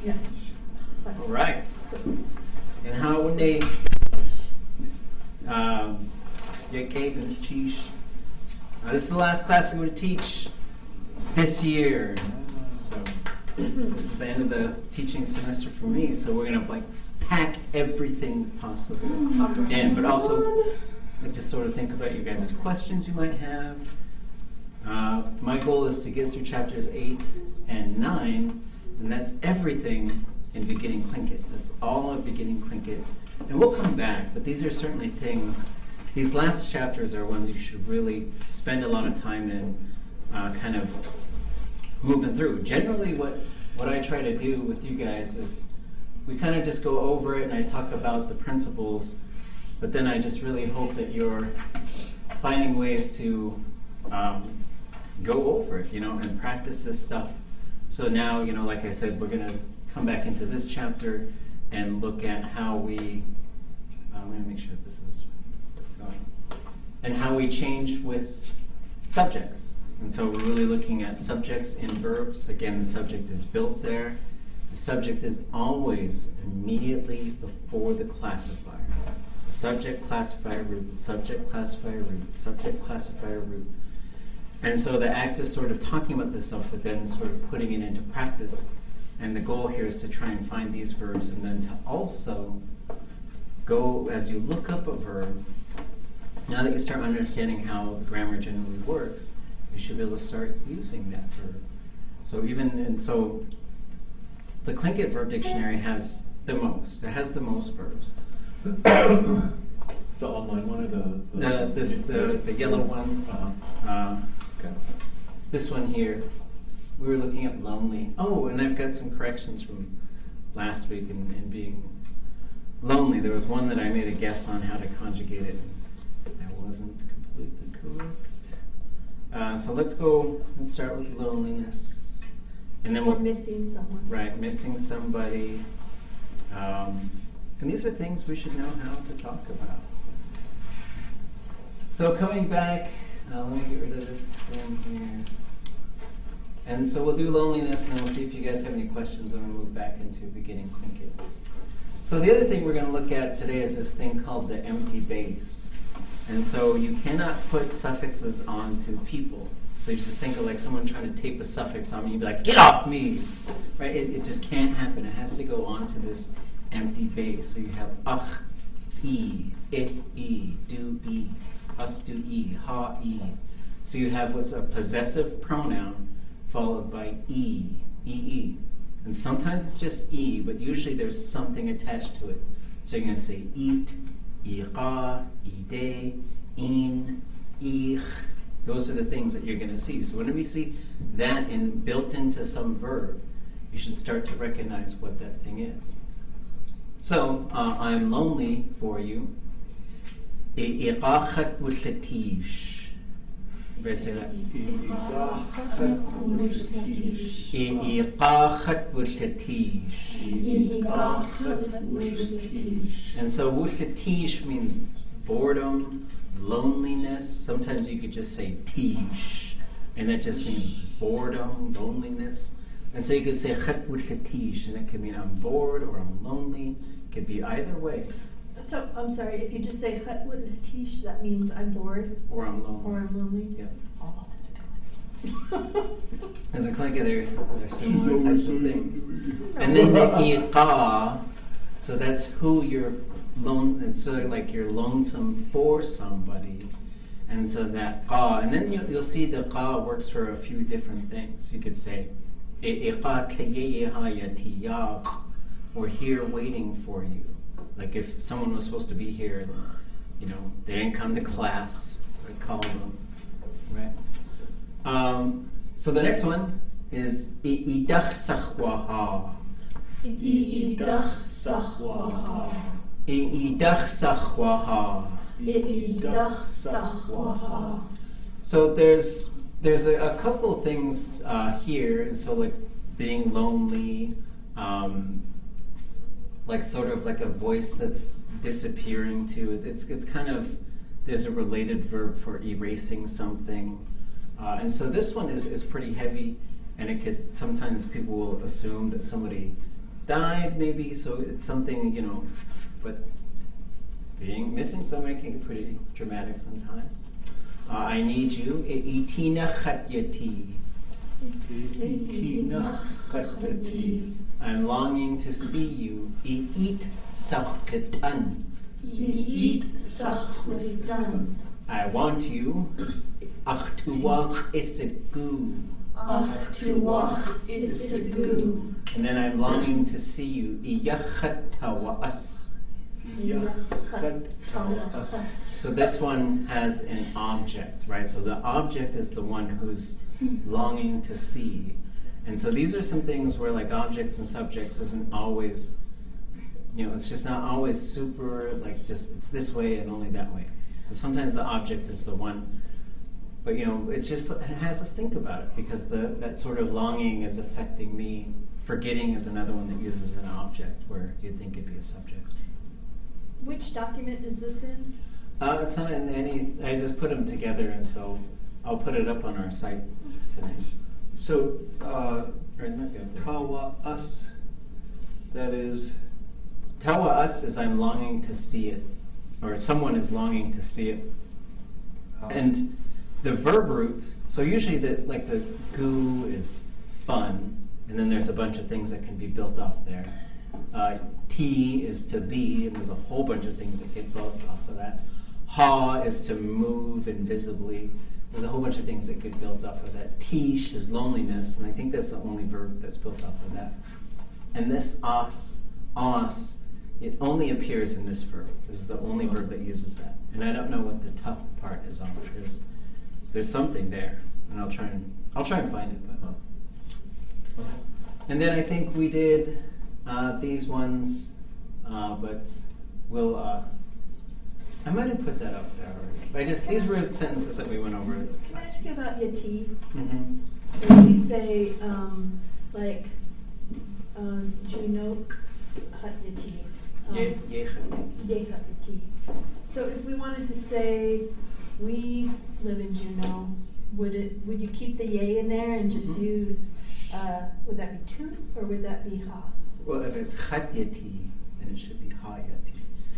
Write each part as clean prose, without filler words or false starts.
Yeah. All right. And how when they this is the last class I'm going to teach this year. So this is the end of the teaching semester for me. So we're going to pack everything possible in, but also just sort of think about you guys' questions you might have. My goal is to get through chapters 8 and 9, and that's everything in beginning Tlingit. That's all of beginning Tlingit. And we'll come back, but these are certainly things, these last chapters are ones you should really spend a lot of time in, kind of moving through. Generally what I try to do with you guys is we kind of just go over it and I talk about the principles, but then I just really hope that you're finding ways to go over it, and practice this stuff. So now, like I said, we're going to come back into this chapter and look at how we, I'm going to make sure this is going, and how we change with subjects. And so we're really looking at subjects in verbs. Again, the subject is built there. The subject is always immediately before the classifier. So subject, classifier, root, subject, classifier, root, subject, classifier, root. And so the act of sort of talking about this stuff, but then sort of putting it into practice. And the goal here is to try and find these verbs, and then to also go, as you look up a verb, now that you start understanding how the grammar generally works, you should be able to start using that verb. So the Tlingit Verb Dictionary has the most. It has the most verbs. The online one or the yellow one. Okay. This one here, we were looking at lonely. Oh, and I've got some corrections from last week in being lonely. There was one that I made a guess on how to conjugate it. I wasn't completely correct. So let's start with loneliness. And then we're missing someone. Right, missing somebody. And these are things we should know how to talk about. So coming back, let me get rid of this thing here. And so we'll do loneliness, and then we'll see if you guys have any questions, and we'll move back into beginning Tlingit. So the other thing we're going to look at today is this thing called the empty base. And so you cannot put suffixes onto people. So you just think of someone trying to tape a suffix on me, you'd be like, get off me! Right? It just can't happen. It has to go onto this empty base. So you have ach, e, it, e, do, e, us, do, e, ha, e. So you have what's a possessive pronoun followed by e, e. And sometimes it's just e, but usually there's something attached to it. So you're going to say eat, iqa, ide, in, ich. Those are the things that you're going to see. So whenever you see that built into some verb, you should start to recognize what that thing is. So, I'm lonely for you. Iqachat w'shatish. Everybody say that. Iqachat w'shatish. And so w'shatish means boredom, loneliness. Sometimes you could just say tish, and that just means boredom, loneliness. And so you could say chat w'shatish, and it could mean I'm bored or I'm lonely. It could be either way. So I'm sorry, if you just say chat w'shatish, that means I'm bored or I'm lonely. Or I'm lonely. Yeah. Oh, that's a good one. As a Tlingit, they're similar types of things. And then the iqa, so that's who you're it's sort of like you're lonesome for somebody, and so that qa, and then you'll see the qa works for a few different things. You could say we're here waiting for you. Like if someone was supposed to be here and they didn't come to class, so I call them, right? So the next one is idach sahwaha. Idach sahwaha. Idach sahwaha. Idach sahwaha. So there's a couple things here. So like being lonely, like sort of like a voice that's disappearing too. It's kind of, there's a related verb for erasing something. And so this one is pretty heavy, and it could, sometimes people will assume that somebody died, maybe, so it's something, you know, but missing somebody can get pretty dramatic sometimes. I need you. Itina khatyati. I'm longing to see you. Eat sachtan. I want you. Achtuach isegu. And then I'm longing to see you. Iyachatawas. So this one has an object, right? So the object is the one who's longing to see. And so these are some things where like objects and subjects isn't always, you know, it's just not always super like just it's this way and only that way. So sometimes the object is the one, but you know, it's just, it has us think about it because that sort of longing is affecting me. Forgetting is another one that uses an object where you'd think it'd be a subject. Which document is this in? It's not in any, I just put them together and so I'll put it up on our site today. So, Or it might be up there. tawa us, that is, Tawa us is I'm longing to see it, or someone is longing to see it. And the verb root, so usually this, like the gu is fun, and then there's a bunch of things that can be built off there. T is to be, and there's a whole bunch of things that get built off of that. Ha is to move invisibly. There's a whole bunch of things that get built off of that. Tish is loneliness, and I think that's the only verb that's built off of that. And this os, it only appears in this verb. This is the only verb that uses that. And I don't know what the tough part is on it. There's something there, and I'll try and find it. But. And then I think we did these ones, but we'll. I might have put that up there already. These were sentences that we went over. Can I ask you about yati? Mm-hmm. When you say like Junok hatyati. Yehati. So if we wanted to say we live in Juneau, would you keep the yay in there and just use would that be tu or would that be ha? Well, if it's chatyati, then it should be hayati.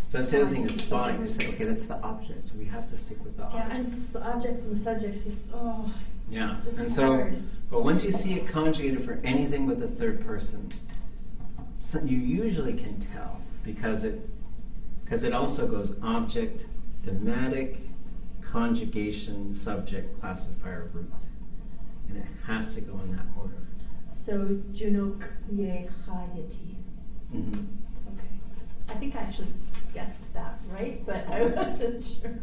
So that's the other thing is spotting. You say, okay, that's the object, so we have to stick with the object. Yeah, and the objects and the subjects just Yeah, it's and so, hard. but once you see it conjugated for anything with the third person, so you usually can tell because it also goes object, thematic, conjugation, subject, classifier, root, and it has to go in that order. So Junok ye hayati. Mm-hmm. Okay. I think I actually guessed that right, but I wasn't sure.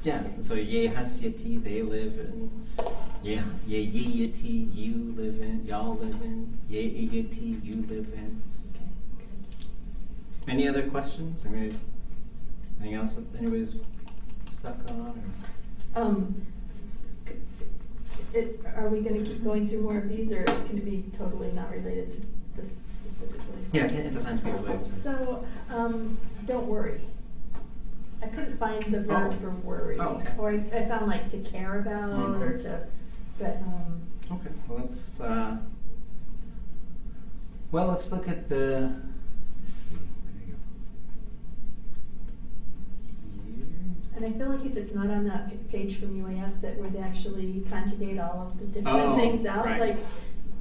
Yeah, so ye hasyati, they live in. Ye yiyati, you live in. Y'all live in. Ye igati, you live in. Okay, good. Any other questions? I mean, anything else that anybody's stuck on? Or? Are we going to keep going through more of these, or can it be totally not related to this specifically? Yeah, it doesn't have to be related to this. So, don't worry. I couldn't find the verb for worry. Oh, okay. Or I found like to care about or to, but Okay, well let's look at the, let's see, there you go. and I feel like if it's not on that page from UAF that where they actually conjugate all of the different things out, right. like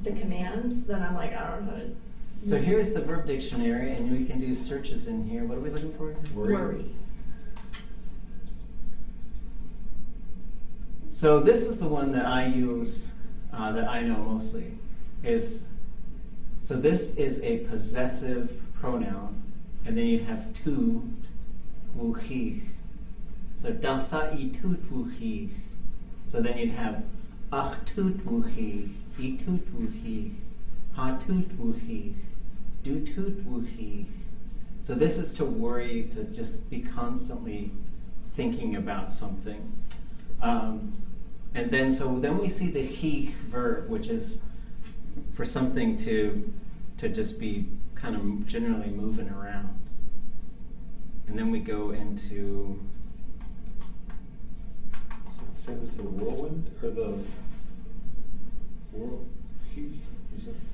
the commands, then I'm like, I don't know how to. So here's the Verb Dictionary, and we can do searches in here. What are we looking for? Worry. So this is the one that I use, that I know mostly, so this is a possessive pronoun, and then you'd have tu, wuchich. So dasa itut wuchich. So then you'd have achtut wuchich, itut wuchich, hatut wuchich, dutut wuchich. So this is to worry, to just be constantly thinking about something. And then we see the he verb, which is for something to just be kind of generally moving around. And then we go into. same as the whirlwind or the whirl? He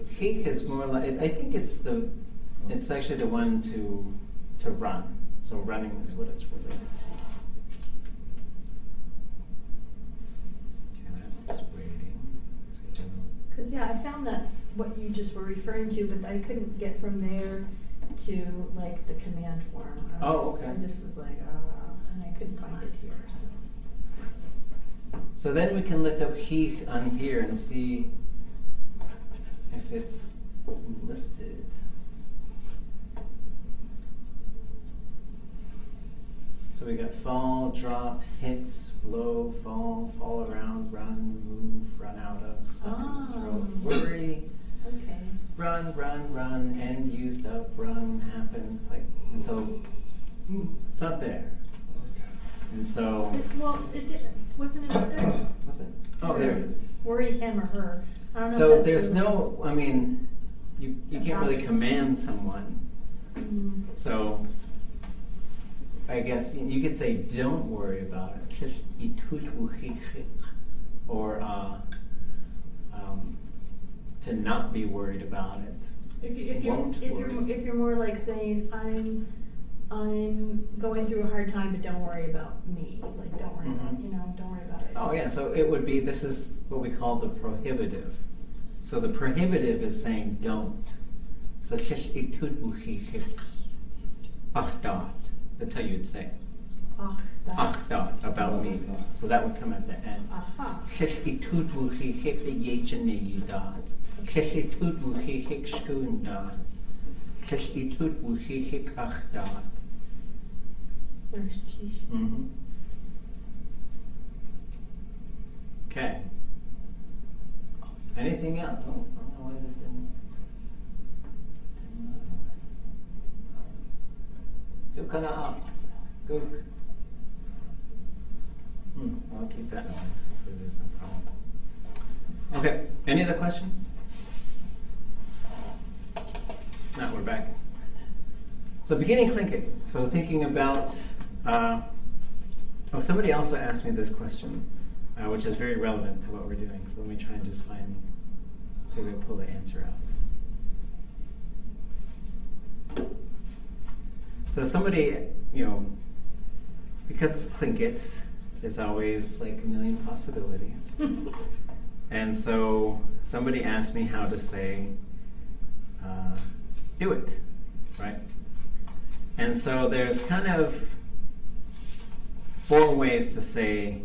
He is more like, I think it's the It's actually the one to run. So running is what it's related to. Okay, that one's waiting. Because I found that what you just were referring to, but I couldn't get from there to like the command form. I just was like, and I couldn't find it here. So then we can look up he on here and see if it's listed. So we got fall, drop, hit, blow, fall around, run, move, run out of, stuck in the throat, worry, okay. run, end, used up, run, happened, like, and so it's not there. And so Wasn't it up there? was it? Oh, there it is. Worry him or her. I don't know So if there's that's no, I mean, you can't really command someone. Mm. So I guess you could say, don't worry about it. Or to not be worried about it. If you're more like saying, I'm going through a hard time, but don't worry about me. Like, don't worry about, don't worry about it. Oh yeah, so it would be, this is what we call the prohibitive. So the prohibitive is saying don't. So that's how you'd say it. About me. So that would come at the end. Mm-hmm. Okay. Anything else? Oh, I don't know why that didn't. So kind of up. Gook. I'll keep that in mind. Hopefully there's no problem. Okay. Any other questions? No, we're back. So beginning Tlingit. So thinking about. Somebody also asked me this question, which is very relevant to what we're doing. So let me try and just see if I can pull the answer out. So somebody, because it's Tlingit, there's always like a million possibilities. And so somebody asked me how to say, do it, right? And so there's kind of 4 ways to say,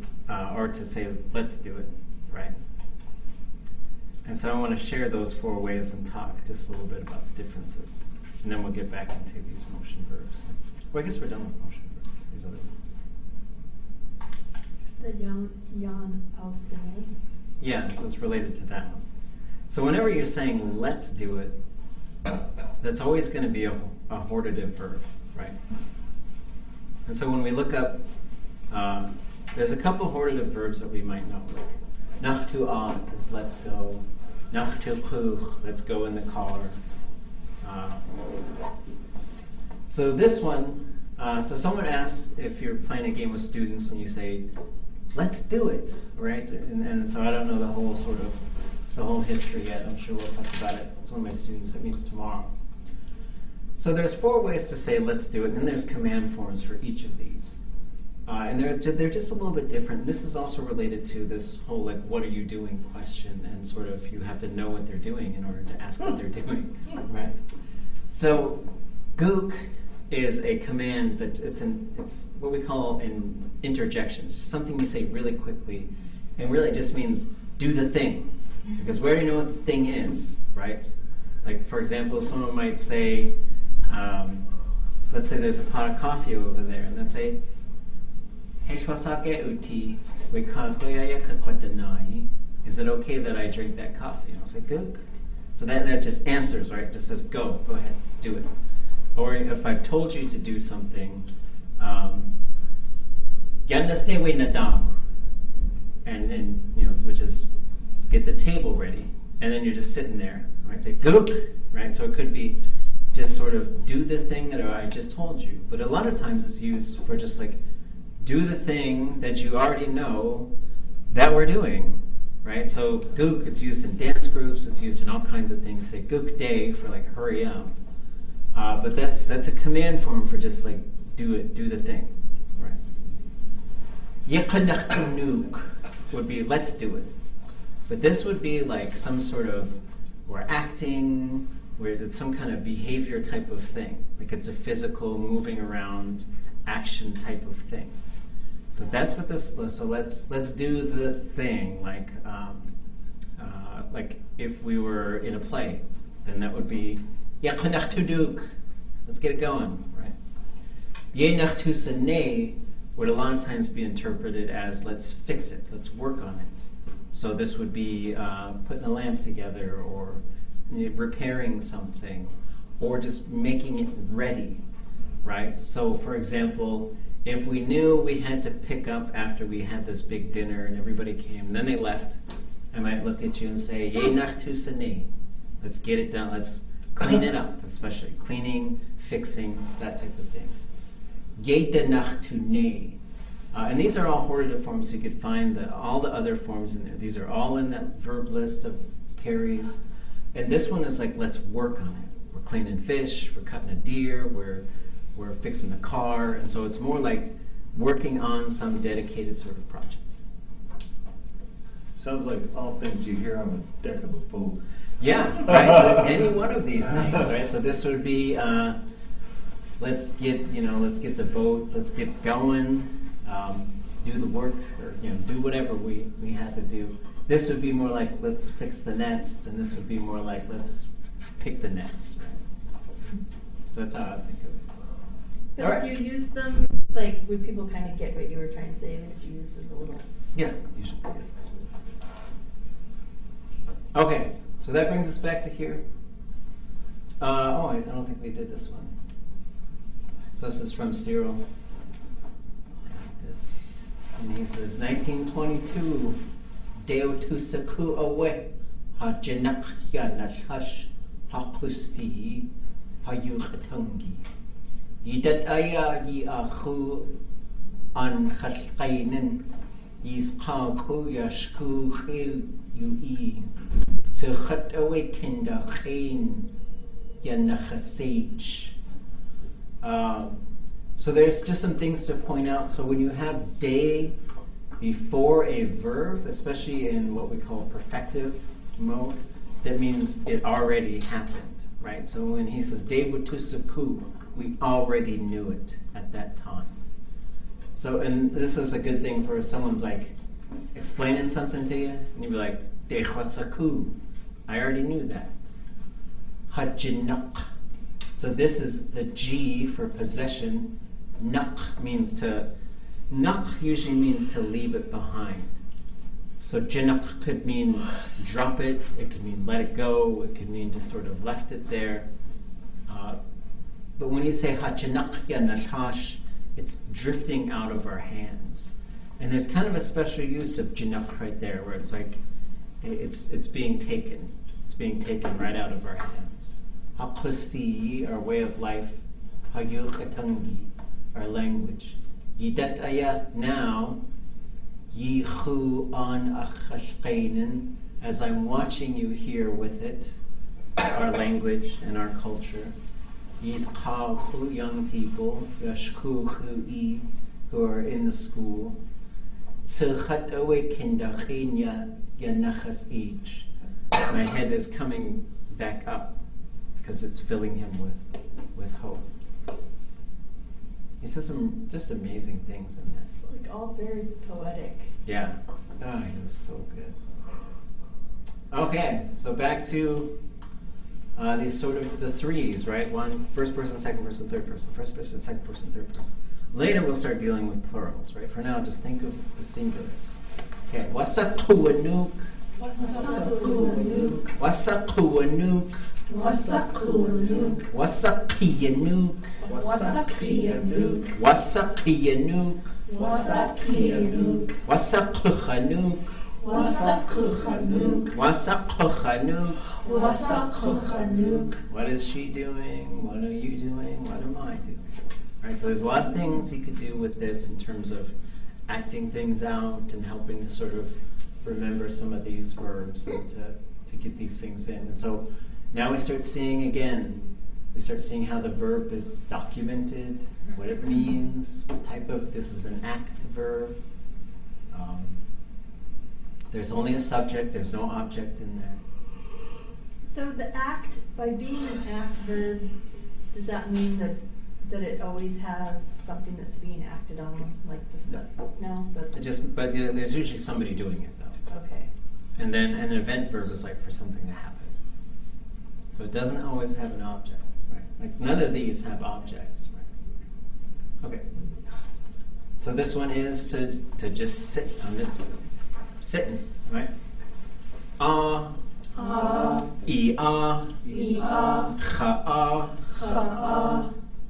let's do it, right? And so I want to share those 4 ways and talk just a little bit about the differences. And then we'll get back into these motion verbs. Well, I guess we're done with motion verbs, these other verbs. The yan ausine. Yeah, so it's related to that one. So whenever you're saying let's do it, that's always going to be a hortative verb, right? And so when we look up, there's a couple hortative verbs that we might know, like nach tu ant is let's go, nach tu kuch, let's go in the car. So this one, so someone asks if you're playing a game with students and you say, let's do it, right? And so I don't know the whole history yet. I'm sure we'll talk about it. It's one of my students that meets tomorrow. So there's 4 ways to say let's do it, and then there's command forms for each of these. And they're just a little bit different. This is also related to this whole like what are you doing question, and sort of you have to know what they're doing in order to ask what they're doing, right? So gook is a command that it's what we call an interjection. It's just something you say really quickly, and really just means do the thing, because we already know what the thing is, right? Like for example, someone might say, let's say there's a pot of coffee over there, and they'd say, is it okay that I drink that coffee? And I'll say, gook. So that just answers, right? Just says, go ahead, do it. Or if I've told you to do something, and which is get the table ready, and then you're just sitting there. I might say, gook, right? So it could be just sort of do the thing that I just told you. But a lot of times it's used for just like, do the thing that you already know that we're doing, right? So gook, it's used in dance groups, it's used in all kinds of things. Say gook day for like hurry up. But that's a command form for just like do the thing. Right. Yekanachtunuk would be let's do it. But this would be like some sort of, we're acting, where it's some kind of behavior type of thing. Like it's a physical, moving around, action type of thing. So that's what this, so let's do the thing, like if we were in a play, then that would be Yekanachtunuk. Let's get it going, right? Yenachtusane would a lot of times be interpreted as let's fix it, let's work on it. So this would be putting a lamp together, or repairing something, or just making it ready, right? So for example, if we knew we had to pick up after we had this big dinner and everybody came, and then they left, I might look at you and say, Ye nachtusane. Let's get it done, let's clean it up, especially cleaning, fixing, that type of thing. Ye nachtune. And these are all hortative forms, so you could find all the other forms in there. These are all in that verb list of carries. And this one is like, let's work on it. We're cleaning fish, we're cutting a deer, we're fixing the car. And so it's more like working on some dedicated sort of project. Sounds like all things you hear on the deck of a boat. Yeah, right? Any one of these things, right? So this would be, let's get the boat, let's get going. Do the work, or do whatever we had to do. This would be more like let's fix the nets, and this would be more like let's pick the nets. Right? So that's how I think of it. But All if right. you use them, like, would people kind of get what you were trying to say, even if you used it a little? Yeah, usually. Okay, so that brings us back to here. I don't think we did this one. So this is from Cyril. And he says, 1922, Deo tusaku awe, ha janak ya nashash, ha kusti, ha yuchatungi. Yidat aya yi achu an chashkainen, yis kaku yashku chil yu Suchat awe kinda chain ya nachasage. So there's just some things to point out. So when you have day before a verb, especially in what we call perfective mode, that means it already happened, right? So when he says day wutusaku, we already knew it at that time. So, and this is a good thing for if someone's like explaining something to you, and you'd be like, de chasaku, I already knew that. Hajinak. So this is the G for possession. Nak usually means to leave it behind. So jinak could mean drop it, it could mean let it go, it could mean just sort of left it there. But when you say hajinak ya nashash, it's drifting out of our hands. And there's kind of a special use of jinak right there, where it's like, it's being taken. It's being taken right out of our hands. Hakusti, our way of life. Hayuchatangi, our language. Yidataya, now. Yichu an achashkainen, as I'm watching you here with it, our language and our culture. Yiskachu, young people. Yashkuchu, who are in the school. Tsuchat awe kindachenya yanachas age. My head is coming back up because it's filling him with hope. He says some just amazing things in that. Like all very poetic. Yeah. Oh, he was so good. Okay, so back to these sort of the threes, right? One, first person, second person, third person. First person, second person, third person. Later we'll start dealing with plurals, right? For now, just think of the singulars. Okay, wasakuanuk. Wasakuanuk. Wasakuanuk. Wasakuanuk. Wasakianuk. Wasakianuk. Wasakianuk. Wasakianuk. Wasakuchanuk. Wasakuchanuk. Wasakuchanuk. Wasakuchanuk. What is she doing? What are you doing? What am I doing? Right, so there's a lot of things you could do with this in terms of acting things out and helping to sort of remember some of these verbs and to get these things in. And so now we start seeing again We start seeing how the verb is documented, what it means, what type of, this is an act verb. There's only a subject, there's no object in there. So the act, by being an act verb, does that mean that it always has something that's being acted on, like no? That's But there's usually somebody doing it though. okay. And then an event verb is like for something to happen. So it doesn't always have an object, right? Like none of these have objects, right? Okay. So this one is to just sit. I'm just sitting, right? E cha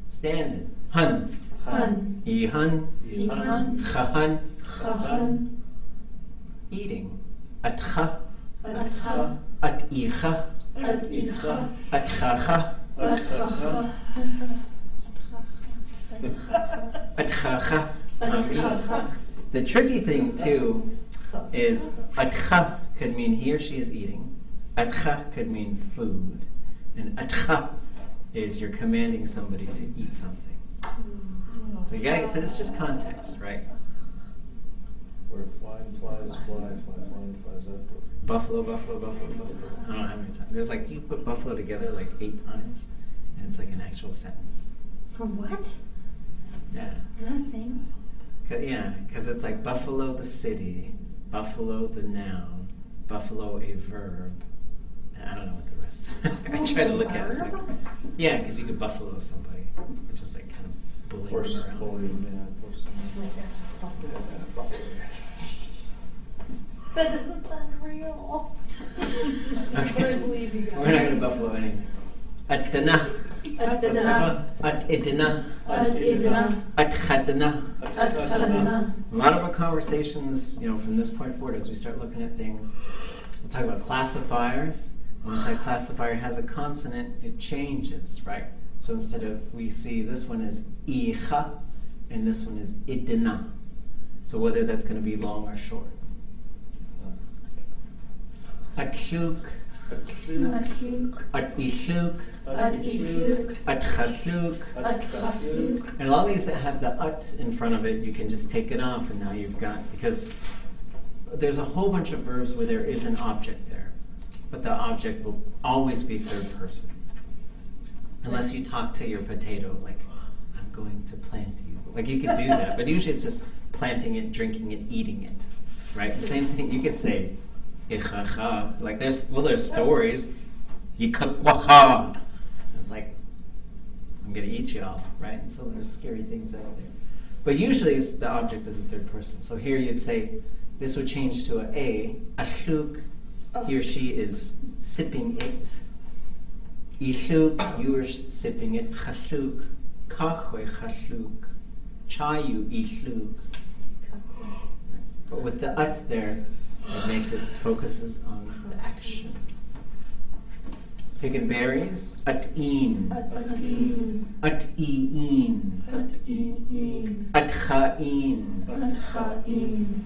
standing. Hun. E hun. Hun. Eating. At cha. At icha. At chacha. At chacha. The tricky thing too is atcha could mean he or she is eating. Atcha could mean food. And atcha is you're commanding somebody to eat something. So you gotta, but it's just context, right? Where flying flies fly, flying flies up. Buffalo. I don't know how many times. There's like, you put buffalo together like 8 times, and it's like an actual sentence. What? Yeah. Is that a thing? Yeah, because it's like buffalo the city, buffalo the noun, buffalo a verb. I don't know what the rest. I tried to look at it. It's like, yeah, because you could buffalo somebody, which is like kind of bullying them around. That doesn't sound real. Okay. I believe you guys. We're not going to buffalo anything. At-dana. At-dana. At-idana. At-idana. At-khadana. At-khadana. A lot of our conversations, from this point forward, as we start looking at things, we'll talk about classifiers. Once that classifier has a consonant, it changes, right? So instead of, we see this one is icha, and this one is idina. So whether that's going to be long or short. Atshuk. At-ishuk. At-chashuk. And a lot of these that have the at in front of it, you can just take it off, and now you've got, because there's a whole bunch of verbs where there is an object there, but the object will always be third person. Unless you talk to your potato, like, I'm going to plant you. Like, you could do that, but usually it's just planting it, drinking it, eating it, right? The same thing, you could say, ichacha. Like, there's stories. Yikakwaha. It's like, I'm going to eat y'all, right? And so there's scary things out there. But usually the object is a third person. So here you'd say, this would change to a. Ashuk, he or she is sipping it. Ishuk, you are sipping it. Chashuk, kachwe chashuk. Chayu ishuk. But with the at there, it makes it focuses on the action. Picking berries. At-een. At-een. At-een. At-een. At-cha'een. At-cha'een.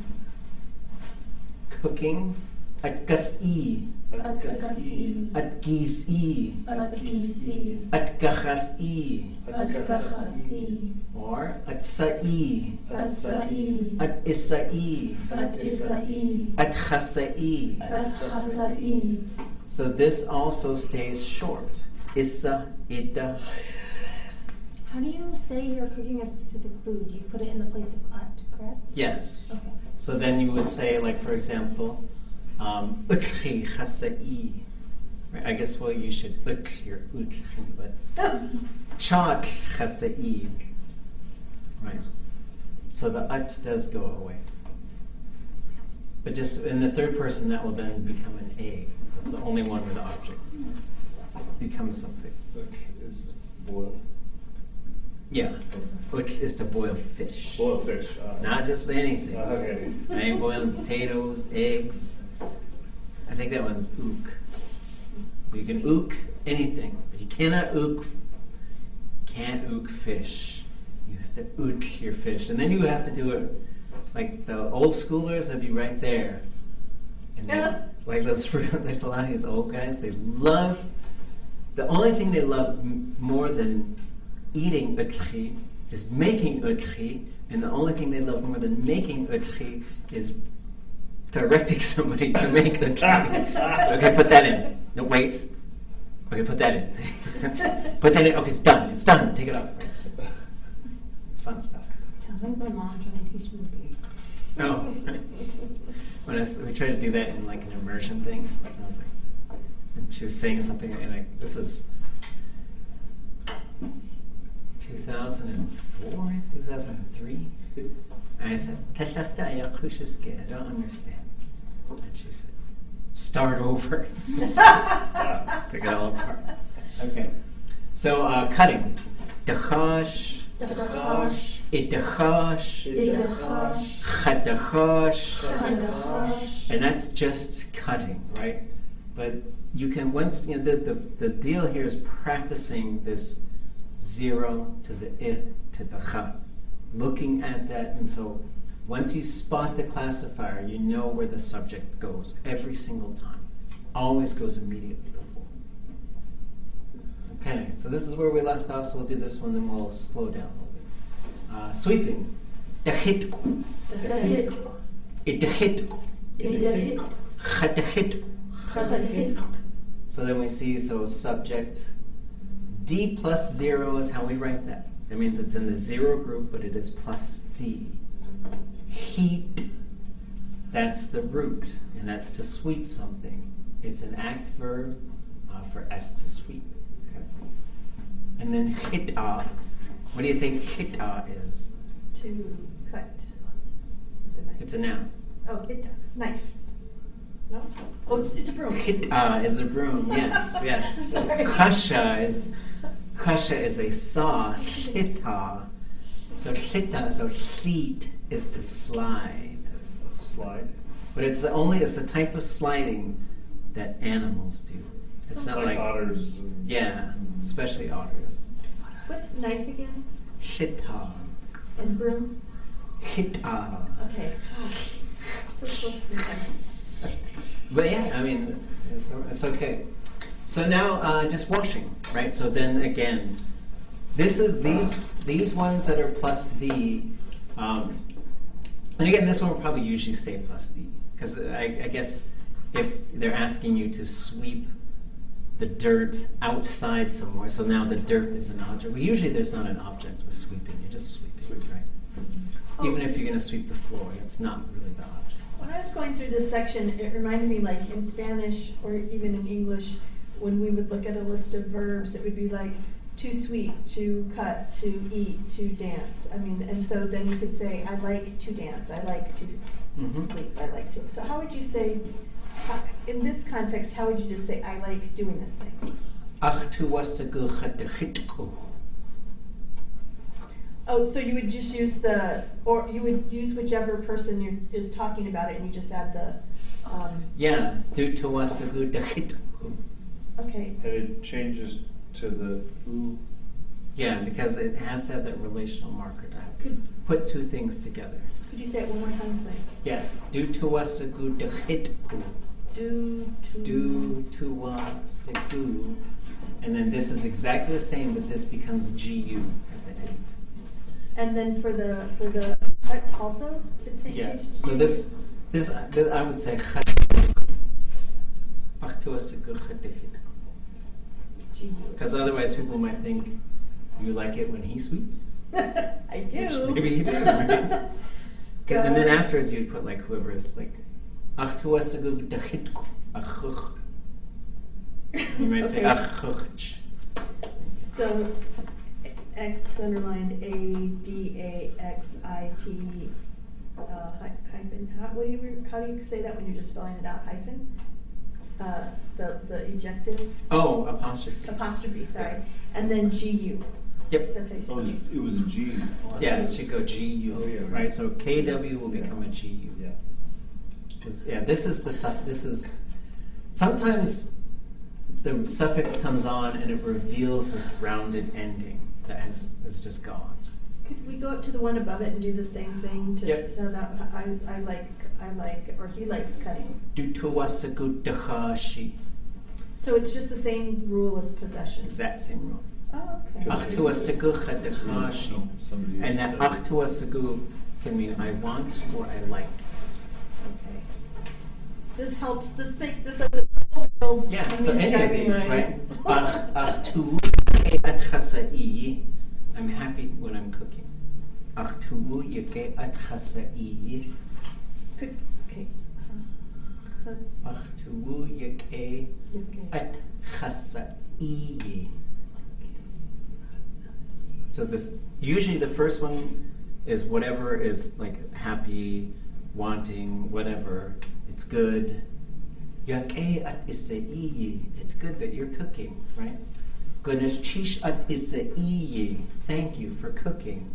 Cooking. At-gas'i. At-gas'i. At-gis'i. At-gis'i. At-gachas'i. At-gachas'i. Or at-sa'i. At-sa'i. At-isa'i. At-isa'i. At-chasa'i. At-chasa'i. So this also stays short. Issa, ita. How do you say you're cooking a specific food? You put it in the place of at, correct? Yes. Okay. So then you would say, like, for example, utchi chasa'i. Right? I guess, well, you should utchi or utchi, but chat chasa'i. Right? So the at does go away. But just in the third person, that will then become an a. That's the only one where the object becomes something. Is boil. Yeah. Uch is to boil fish. Boil fish. Not just anything. Okay. I ain't boiling potatoes, eggs. I think that one's ook. So you can ook anything, but you cannot can't ook fish. You have to ook your fish. And then you have to do it like the old schoolers would be right there. And then, like there's a lot of these old guys, they love the only thing they love more than eating utchi is making utchi, and the only thing they love more than making utchi is directing somebody to make utchi. So, okay, put that in. No, wait. Okay, put that in. Put that in. Okay, it's done. It's done. Take it off. Right? It's fun stuff. Sounds like my mom trying to teach me to be. Oh. We tried to do that in like an immersion thing. And I was like, and she was saying something, and this is 2004, 2003. And I said, I don't understand. And she said, start over. Took it all apart. Okay. So cutting. Dachash. Dachash. Idachash. Idachash. Chadachash. Chadachash. And that's just cutting, right? But you can the deal here is practicing this 0 to the I to the cha. Looking at that, and so once you spot the classifier, you know where the subject goes every single time. Always goes immediately before. Okay, so this is where we left off, so we'll do this one, then we'll slow down a little bit. Sweeping. Dahitku. Dahitku. Idahitku. Idahitku. Chadahitku. Chadahitku. So then we see, subject. D plus 0 is how we write that. That means it's in the 0 group, but it is plus D. Heat, that's the root, and that's to sweep something. It's an act verb for S to sweep. Okay? And then hita, what do you think hita is? To cut. It's a noun. Oh, hita. Knife. No? Oh, it's a broom. Hita is a broom, yes, yes. Sorry. Kasha is a saw, hita. So hita, so heat is to slide. Slide? But it's the type of sliding that animals do. It's not like otters. Yeah, especially otters. What's knife again? Shita. And broom? Hita. Okay. So close to the time. But yeah, I mean, it's okay. So now, just washing, right? So then again, these ones that are plus D, and again, this one will probably usually stay plus D, because I guess if they're asking you to sweep the dirt outside somewhere, so now the dirt is an object. Well, usually there's not an object with sweeping, you're just sweeping, right? Even if you're going to sweep the floor, it's not really the object. When I was going through this section, it reminded me, like in Spanish or even in English, when we would look at a list of verbs, it would be like to sweep, to cut, to eat, to dance. I mean, and so then you could say, I like to dance, I like to sleep, I like to. So how would you say, in this context, how would you just say, I like doing this thing? Oh, so you would just use or you would use whichever person is talking about it, and you just add the. Yeah, do to wasagu dahitku. Okay. And it changes to the u. Yeah, because it has to have that relational marker to put two things together. Could you say it one more time, please? Yeah, do to wasagu dahitku. Do to wasagu. And then this is exactly the same, but this becomes GU at the end. And then for the cut also, it changes. Yeah. So this I would say because otherwise people might think you like it when he sweeps. I do. Which maybe you do. Right? And then afterwards you'd put like whoever is like you might say So X underlined ADAXIT hyphen. How do you say that when you're just spelling it out? Hyphen. The ejective. Oh, apostrophe. Apostrophe. Sorry. Yeah. And then GU. Yep. That's how you say it. It was a G. Yeah, it should go GU. Oh, yeah, right. So KW will become a GU. Yeah. Yeah, this is the stuff. This is sometimes the suffix comes on and it reveals this rounded ending that is just gone. Could we go up to the one above it and do the same thing? Yep. So that I like, or he likes cutting. Dutuwasagu dahashi. So it's just the same rule as possession. Exact same rule. Oh, okay. Achtua sigu chadakashi. And that achtua sigu can mean I want or I like. Okay. This helps. This makes this opens the whole world. Yeah. I'm So any of describing these, right? Achtu at chasai. I'm happy when I'm cooking. Achtu yake at chasai. Okay. Achtu yake at chasai. So this usually the first one is whatever is like happy, wanting, whatever. It's good. Yake at isai. It's good that you're cooking, right? Goodness chish at isai. Thank you for cooking,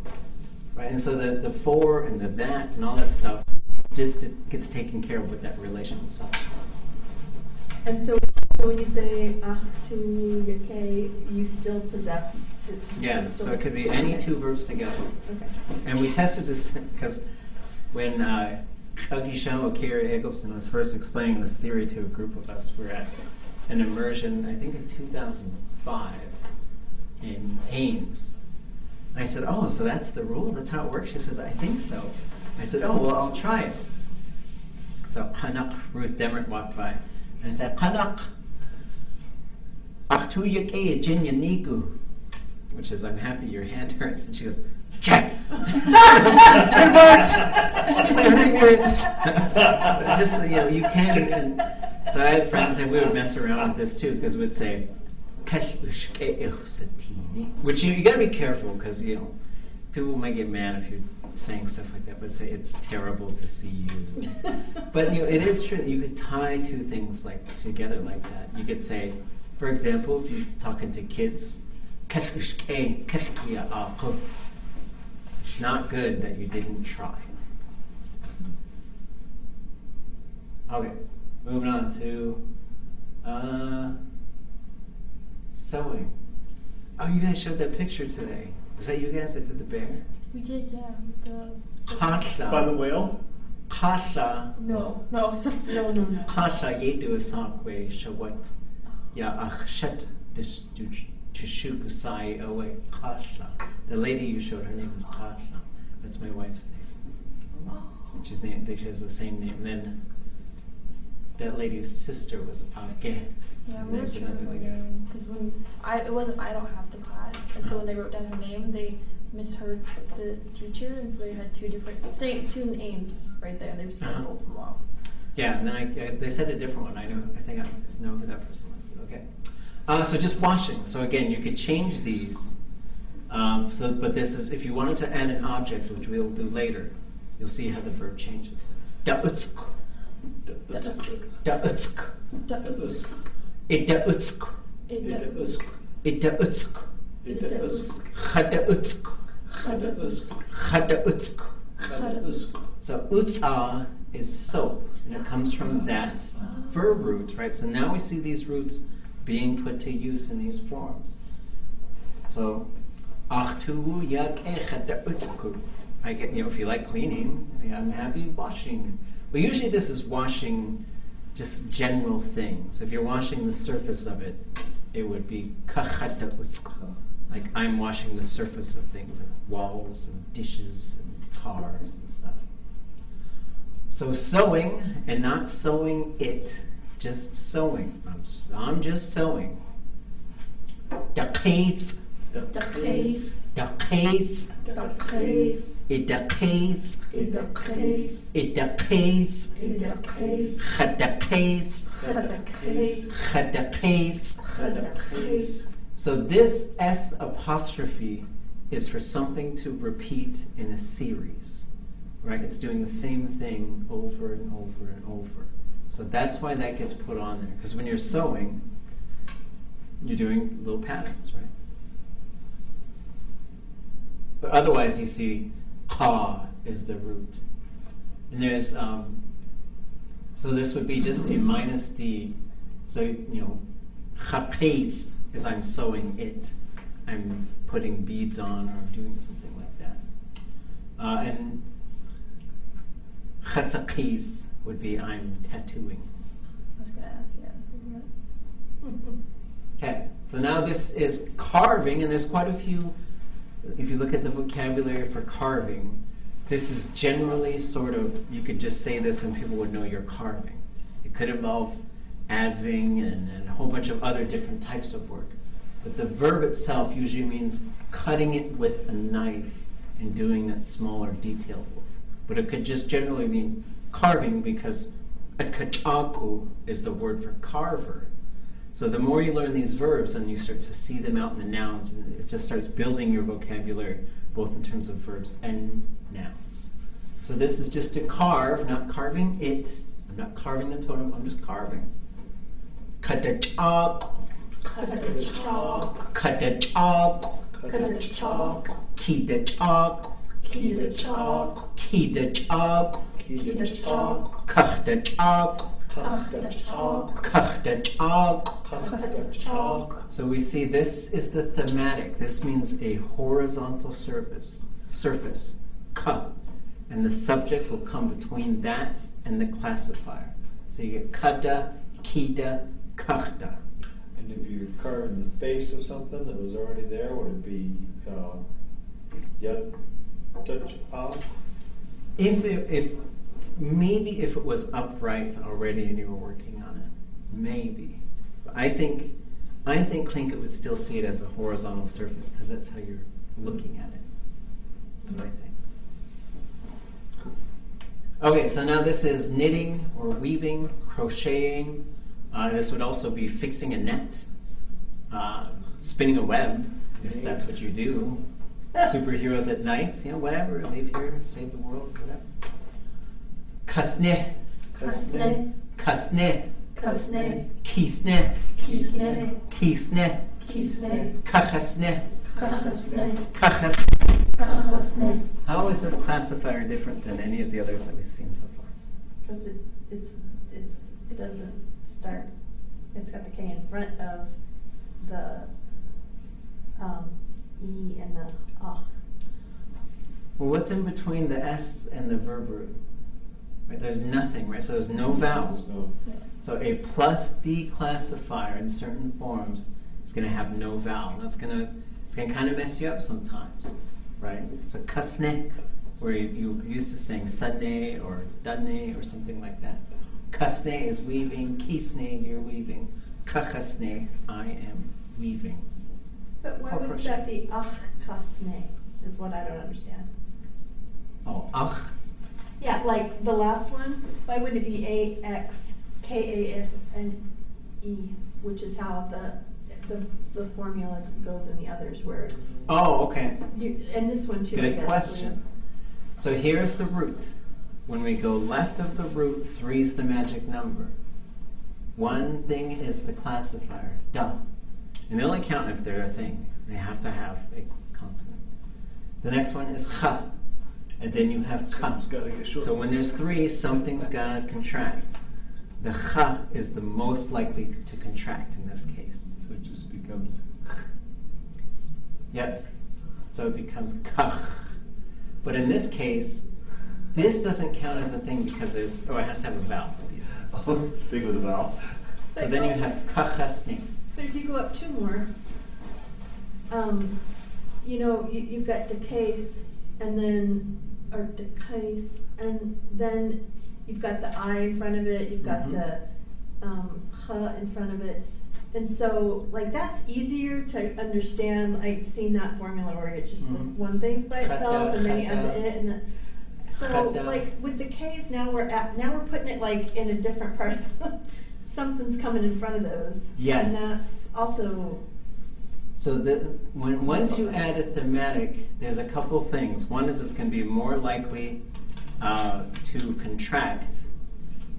right? And so the for and the that and all that stuff just gets taken care of with that relational suffix. And so when you say achtu yake, you still possess. Yeah. So it could be any two verbs together. Okay. And we tested this because when Agisho Akira Eggleston was first explaining this theory to a group of us, we were at an immersion, I think in 2005, in Ames. And I said, oh, so that's the rule? That's how it works? She says, I think so. I said, oh, well, I'll try it. So Kanak, Ruth Demert walked by, and I said, Kanak, achtu yake jinya nigu, which is, I'm happy your hand hurts. And she goes, check! It works! Just so, you can. And so I had friends, and we would mess around with this too, because we'd say, which you got to be careful, because people might get mad if you're saying stuff like that, but say it's terrible to see you. But it is true that you could tie two things together like that. You could say, for example, if you're talking to kids, it's not good that you didn't try. Okay, moving on to sewing. Oh, you guys showed that picture today. Was that you guys that did the bear? We did, yeah. Kasha. By the whale? Kasha. No. Kasha yedu asakwe shawat ya achshat Chishukusai Owe Kasha. The lady you showed, her name is Kasha. That's my wife's name. She has the same name. And then that lady's sister was Age. Yeah, and there's another lady. Because I don't have the class, and so when they wrote down her name, they misheard the teacher, and so they had two names right there. They spelled both of them off. Yeah, and then they said a different one. I think I know who that person was. Okay. So just washing. So again, you could change these. But this is, if you wanted to add an object, which we'll do later, you'll see how the verb changes. Da'utsk. Da'utsk. Da'utsk. Ida'utsk. Ida'utsk. Ida'utsk. Ida'utsk. Chada'utsk. Chada'utsk. Chada'utsk. Chada'utsk. So utsa is soap, and it comes from that verb root, right? So now we see these roots being put to use in these forms. So, achtu yakechadautsku. I get, if you like cleaning, I'm happy washing. But usually this is washing just general things. If you're washing the surface of it, it would be kachadautsku. Like I'm washing the surface of things, like walls and dishes and cars and stuff. So sewing and not sewing it. Just sewing. I'm just sewing. The case. The case. The case. The case. It the case. The case. It the case. The case. The case. The case. The case. The case. So this S apostrophe is for something to repeat in a series, right? It's doing the same thing over and over and over. So that's why that gets put on there. Because when you're sewing, you're doing little patterns, right? But otherwise you see ka is the root. And there's, so this would be just a minus D. So, chakes is I'm sewing it. I'm putting beads on or doing something like that. And chasakis would be I'm tattooing. I was going to ask, yeah. Isn't Okay, so now this is carving, and there's quite a few. If you look at the vocabulary for carving, this is generally sort of, you could just say this and people would know you're carving. It could involve adzing and a whole bunch of other different types of work. But the verb itself usually means cutting it with a knife and doing that smaller detailed work. But it could just generally mean carving, because a kachaku is the word for carver. So the more you learn these verbs and you start to see them out in the nouns, and it just starts building your vocabulary, both in terms of verbs and nouns. So this is just to carve, not carving it. I'm not carving the totem, I'm just carving. Kadachak. Kadachak. Kadachak. Kadachak. Kidachak. Kidachak. Kidachak. Kidachak. Kachdachak. Kadachak. Kachdachak. Kadachak. So we see this is the thematic. This means a horizontal surface, ka. And the subject will come between that and the classifier. So you get kada, kida, kachda. And if you're carving the face of something that was already there, would it be yet touch up? If maybe if it was upright already and you were working on it, maybe. But I think Tlingit would still see it as a horizontal surface, because that's how you're looking at it. That's what I think. Okay, so now this is knitting or weaving, crocheting. This would also be fixing a net, spinning a web, if that's what you do. Superheroes at nights, whatever. Leave here, save the world, whatever. Kasne. Kasne. Kasne. Kasne. Kisne. Kisne. Kisne. Kisne. Kachasne. Kachasne. Kachas. Kachasne. How is this classifier different than any of the others that we've seen so far? Because it doesn't start. It's got the K in front of the E and the ah. Well, what's in between the S and the verb root? Right, there's nothing, right? So there's no vowel. There's no. So a plus D classifier in certain forms is going to have no vowel. It's going to kind of mess you up sometimes, right? So kasne, where you used to saying sane or dane or something like that. Kasne is weaving. Kisne, you're weaving. Kachasne, I am weaving. But why would that be kasne? Is what I don't understand. Oh, ach. Yeah, like the last one. Why wouldn't it be AXKASNE, which is how the formula goes in the others, where. Oh, okay. And this one too. Good question. So here's the root. When we go left of the root, 3 is the magic number. One thing is the classifier, da. And they only count if they're a thing. They have to have a consonant. The next one is cha. And then you have ka. So when there's 3, something's got to contract. The cha is the most likely to contract in this case. So it just becomes. Yep. So it becomes kach. But in this case, this doesn't count as a thing because it has to have a vowel to be a vowel. Thing with a vowel. So then you have kachasni. But if you go up 2 more, you've got the case, and then, or the case, and then you've got the I in front of it, you've got the ha in front of it. And so, that's easier to understand. I've seen that formula where it's just one thing's by itself, and then you add the it, and so, with the K's, now we're putting it in a different part. Something's coming in front of those. Yes. And that's also. So once you add a thematic, there's a couple things. One is it's going to be more likely to contract,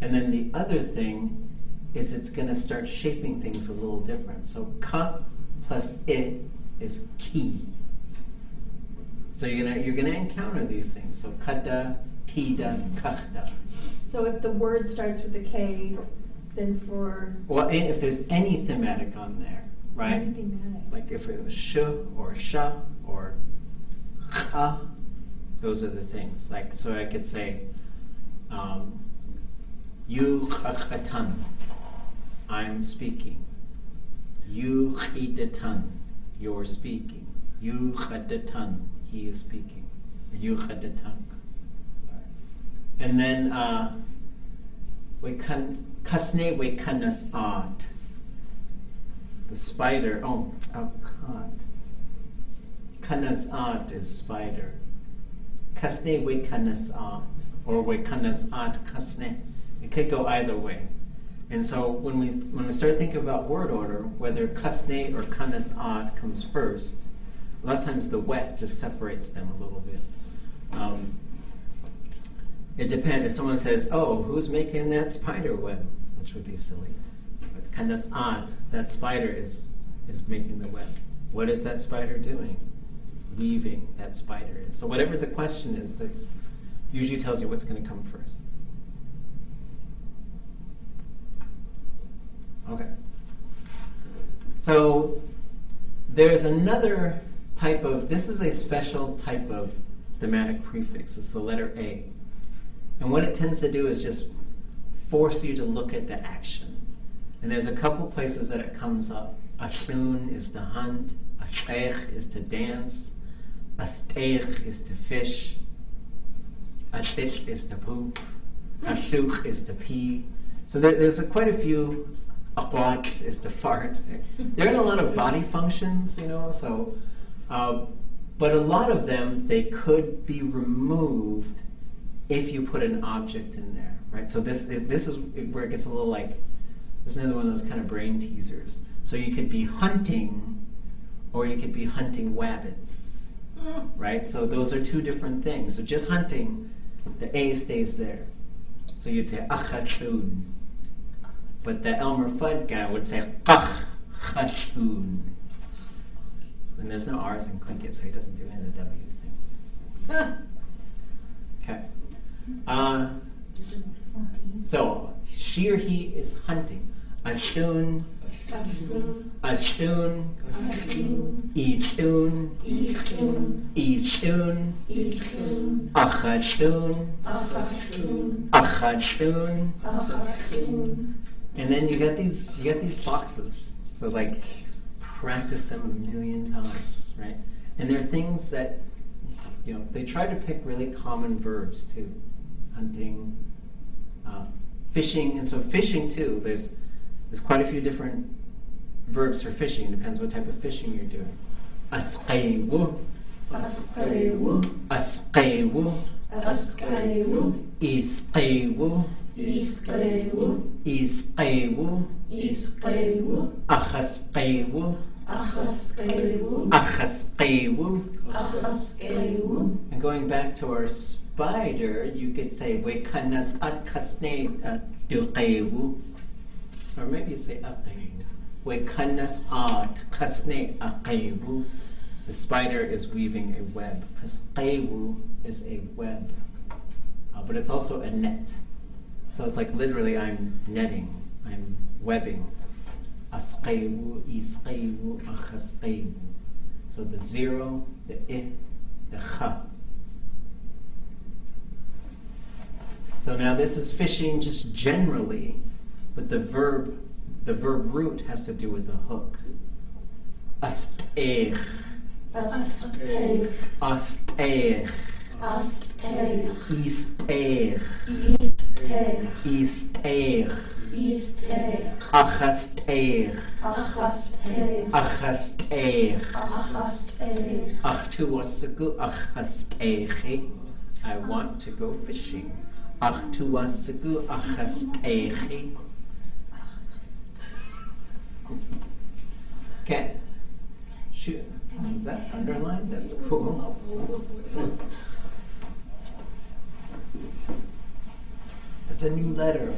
and then the other thing is it's going to start shaping things a little different. So ka plus it is ki. So you're gonna encounter these things. So kada, kida, kachda. So if the word starts with a K, then for. Well, and if there's any thematic on there, right? Any thematic. Like if it was sh or sha or cha, those are the things. So I could say, you chachatan, I'm speaking. Yuchidatan, you're speaking. Yuchadatan, he is speaking. Yuchadatank. And then kasne wekanas art. The spider. Kat. Kanas art is spider. Kasne wekanas art, or wekanas art kasne. It could go either way. And so when we start thinking about word order, whether kasne or kanas art comes first, a lot of times the wet just separates them a little bit. It depends. If someone says, "Oh, who's making that spider web?" which would be silly. But kanas art, that spider is making the web. What is that spider doing? Weaving that spider is. So whatever the question is, that's usually tells you what's going to come first. Okay. So there's another type of, this is a special type of thematic prefix. It's the letter A. And what it tends to do is just force you to look at the action. And there's a couple places that it comes up. Ashun is to hunt. Ashteich is to dance. Asteich is to fish. Ashish is to poop. Ashuk is to pee. So there's quite a few. Aqwat is to fart. There are a lot of body functions, so, but a lot of them, they could be removed if you put an object in there, right? So this is where it gets a little like, this is another one of those kind of brain teasers. So you could be hunting, or you could be hunting wabbits, right? So those are two different things. So just hunting, the A stays there. So you'd say achachun. But the Elmer Fudd guy would say achachun. And there's no R's in Tlingit, so he doesn't do any of the W things. Okay. So she or he is hunting. Ashun, ashun, ichun, ichun, achachun, achachun. And then you get these boxes. So like practice them 1,000,000 times, right? And there are things that they try to pick really common verbs too. Hunting, fishing, and so fishing too. There's quite a few different verbs for fishing. It depends what type of fishing you're doing. Asqaywu, asqaywu, asqaywu, asqaywu, isqaywu, isqaywu, isqaywu, isqaywu, achasqaywu, achasqaywu, achasqaywu, achasqaywu. And going back to our spider, you could say wekanas at kasne duqaywu. Or maybe you say aqaywu. Wekanas at kasne aqaywu. The spider is weaving a web. Kasqaywu is a web. But it's also a net. So it's like literally I'm netting, I'm webbing. Asqaywu, isqaywu, achasqaywu. So the zero, the I, the cha. So now this is fishing just generally, but the verb root has to do with a hook. Asteich. Asteich. Asteich. Asteich. Isteich. Isteich. Isteich. Isteich. Achasteich. Achasteich. Achasteich. Achasteich. Achtuasagu achasteichi. I want to go fishing. Achtuasagu achasteichi. Okay. Shoot. Is that underlined? That's cool. That's a new letter.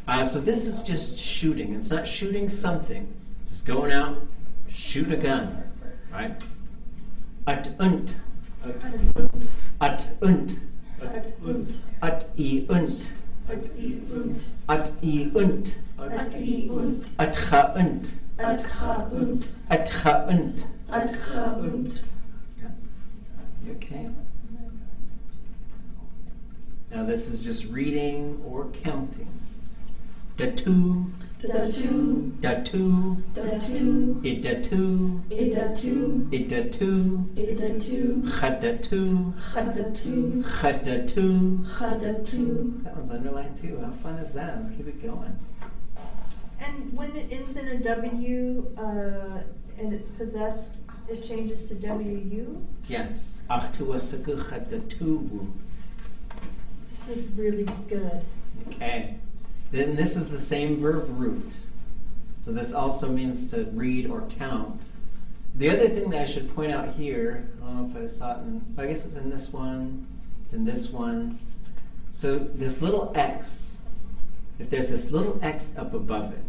Okay. So this is just shooting. It's not shooting something. It's just going out, shoot a gun, right? At unt. At unt. At unt. At I unt. At I unt. At I unt. At I unt. At cha unt. At cha unt. At cha unt. At cha unt. Okay. Now this is just reading or counting. Datu, Datu. Datu. Datu. Idatu. Idatu. Idatu. Idatu. Chadatu. Chadatu. Chadatu. Chadatu. That one's underlined too. How fun is that? Let's keep it going. And when it ends in a W and it's possessed, it changes to WU? Yes. Achtuasaku chadatu. This is really good. Okay. Then this is the same verb root. So this also means to read or count. The other thing that I should point out here, I don't know if I saw it in, I guess it's in this one, it's in this one. So this little X, if there's this little X up above it,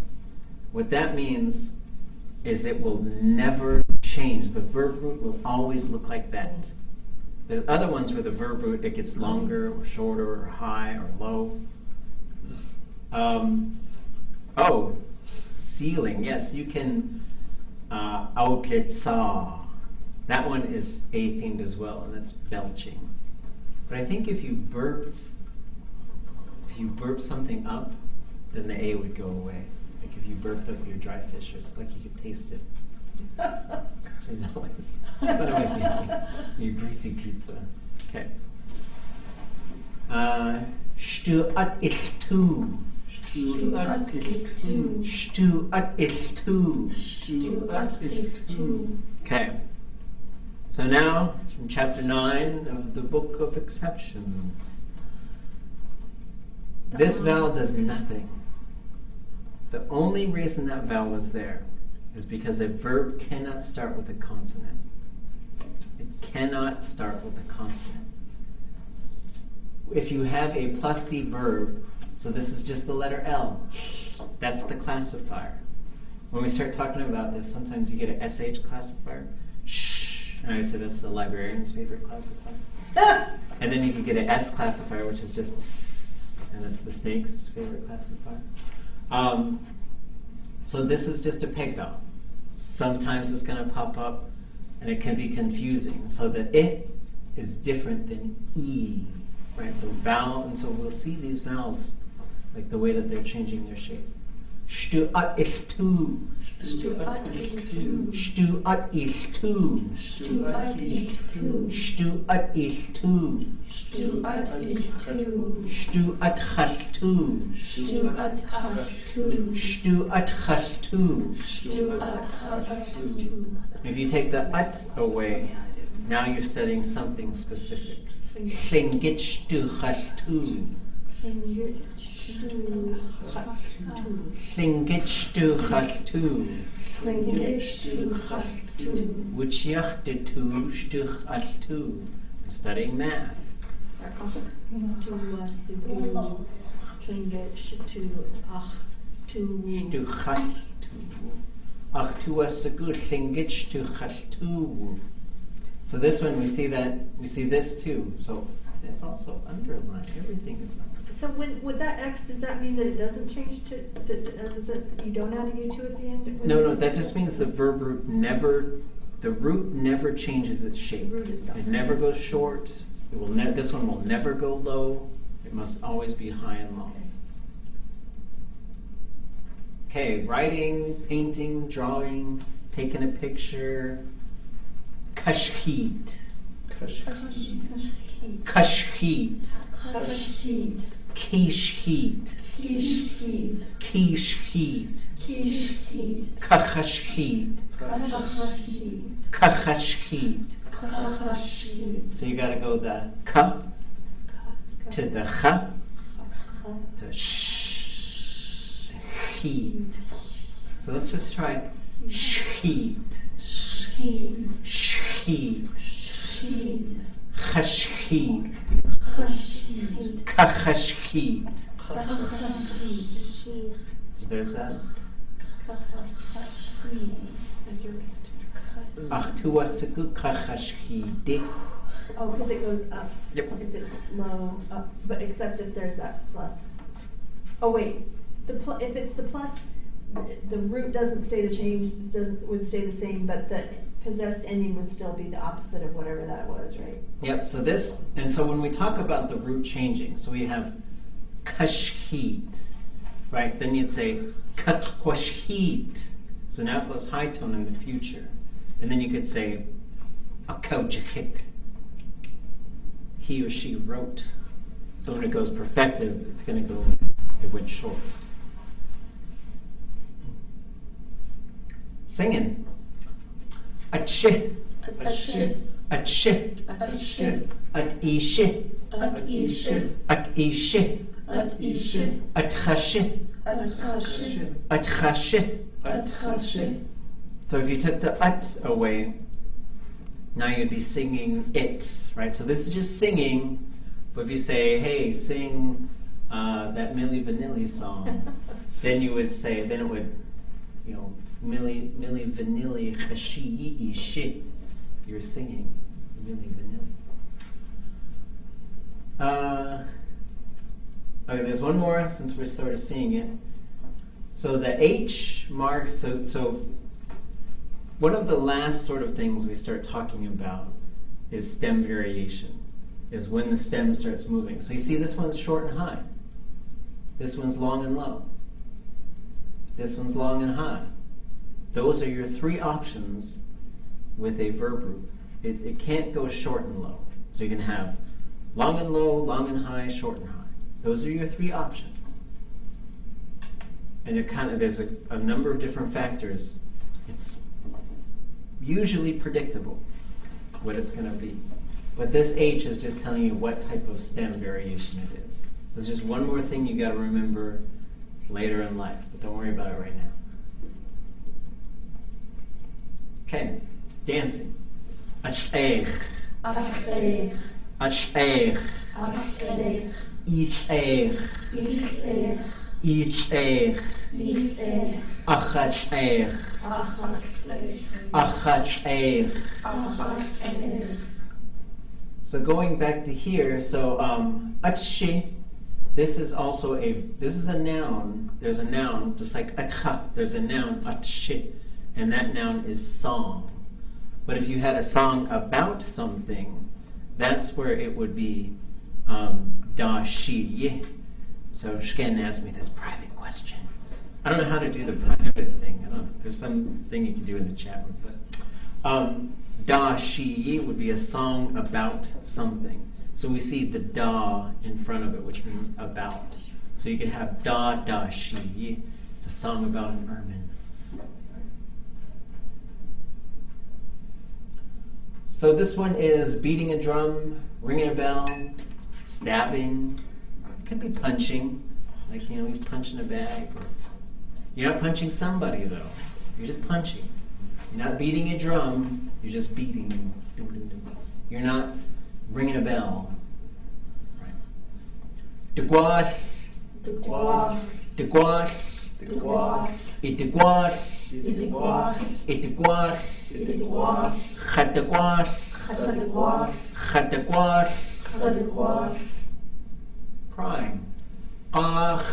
what that means is it will never change. The verb root will always look like that. There's other ones where the verb root, it gets longer or shorter or high or low. Ceiling. Yes, you can outlet saw. That one is A-themed as well, and that's belching. But I think if you burped something up, then the A would go away. Like if you burped up your dry fish, or like you could taste it. Which is always, it's not always yummy. Your greasy pizza. Okay. Stu at iltu. Stu at iltu. Stu at iltu. Stu at iltu. Okay. So now, from chapter 9 of the Book of Exceptions. This vowel does nothing. The only reason that vowel is there is because a verb cannot start with a consonant. It cannot start with a consonant. If you have a plus D verb, so this is just the letter L, that's the classifier. When we start talking about this, sometimes you get an SH classifier. Shh. And I say that's the librarian's favorite classifier. And then you can get an S classifier, which is just S, and that's the snake's favorite classifier. So this is just a peg vowel. Sometimes it's going to pop up, and it can be confusing. So the I is different than E, right? So vowel, and so we'll see these vowels, like the way that they're changing their shape. Stu at iltu. Stu at iltu. Stu at iltu. Stu at iltu. Stu at iltu. Stu at iltu. Stu at chaltu. Stu at chaltu. Stu at chaltu. Stu at chaltu. If you take the at away, now you're studying something specific. Tlingit stu chaltu. Tlingit stu chaltu. Wuchiachtitu stu chaltu. I'm studying math. Stu chaltu. Achtuasagu tlingit stu chaltu. So this one, we see this too. So it's also underlined. Everything is underlined. So with that X, does that mean that it doesn't change to, you don't add a U to at the end? No, that just means the verb root never changes its shape. It never goes short. It will this one will never go low. It must always be high and low. Okay, writing, painting, drawing, taking a picture. Kashheet. Kashheet. Kashheet. Kishheet. Kishheet. Kishheet. Kishheet. Kachashheet. Kachashheet. Kachashheet. So you gotta go the ka to the cha to sh to heat. So let's just try sheet. Sheet. Sheet. Chashheet. Kachashheet. So there's that. Achtuasagu kachashheet. Oh, because it goes up. Yep. If it's low, up. But except if there's that plus. Oh wait, if it's the plus, the root doesn't stay would stay the same, but the possessed ending would still be the opposite of whatever that was, right? Yep, so when we talk about the root changing, so we have kashheet, right? Then you'd say kakwashhit. So now it goes high tone in the future. And then you could say akaujahit. He or she wrote. So when it goes perfective, it's going to go, it went short. Singing. Atshi. Atshi. Atshi. Atshi. Atishi. Atishi. Atishi. Atishi. Atchashi. Atchashi. Atchashi. Atchashi. So if you took the at away, now you'd be singing it, right? So this is just singing, but if you say, hey, sing that Milli Vanilli song, then you would say, then it would, you know, Milli Vanilli Chashi Ishi. You're singing Milli Vanilli. Okay, there's one more since we're sort of seeing it. So the H marks, so one of the last sort of things we start talking about is stem variation, is when the stem starts moving. So you see this one's short and high. This one's long and low. This one's long and high. Those are your three options with a verb group. It can't go short and low. So you can have long and low, long and high, short and high. Those are your three options. And it kind of, there's a number of different factors. It's usually predictable what it's going to be. But this H is just telling you what type of stem variation it is. So it's just one more thing you got to remember later in life, but don't worry about it right now. Okay, dancing. Ash'eich. Ash'eich. Ash'eich. Ash'eich. Ish'eich. Ish'eich. Ish'eich. Ish'eich. Achash'eich. Achash'eich. Achash'eich. Achash'eich. So going back to here, so atshi, this is also this is a noun. There's a noun, just like atcha, there's a noun, atshi, and that noun is song. But if you had a song about something, that's where it would be da shi. So Shken asked me this private question. I don't know how to do the private thing. I don't know. There's some thing you can do in the chat room, but da shi would be a song about something. So we see the da in front of it, which means about. So you could have da shi. It's a song about an ermine. So this one is beating a drum, ringing a bell, stabbing. It could be punching, like, you know, he's punching a bag. You're not punching somebody, though. You're just punching. You're not beating a drum. You're just beating. You're not ringing a bell. Right. Degwash. Degwash. Degwash. Degwash. Itdegwash. Itdegwash. Itdegwash. Itdegwash. Chatdegwash. Chatdegwash. Chatdegwash. Chatdegwash. Crying. Qach.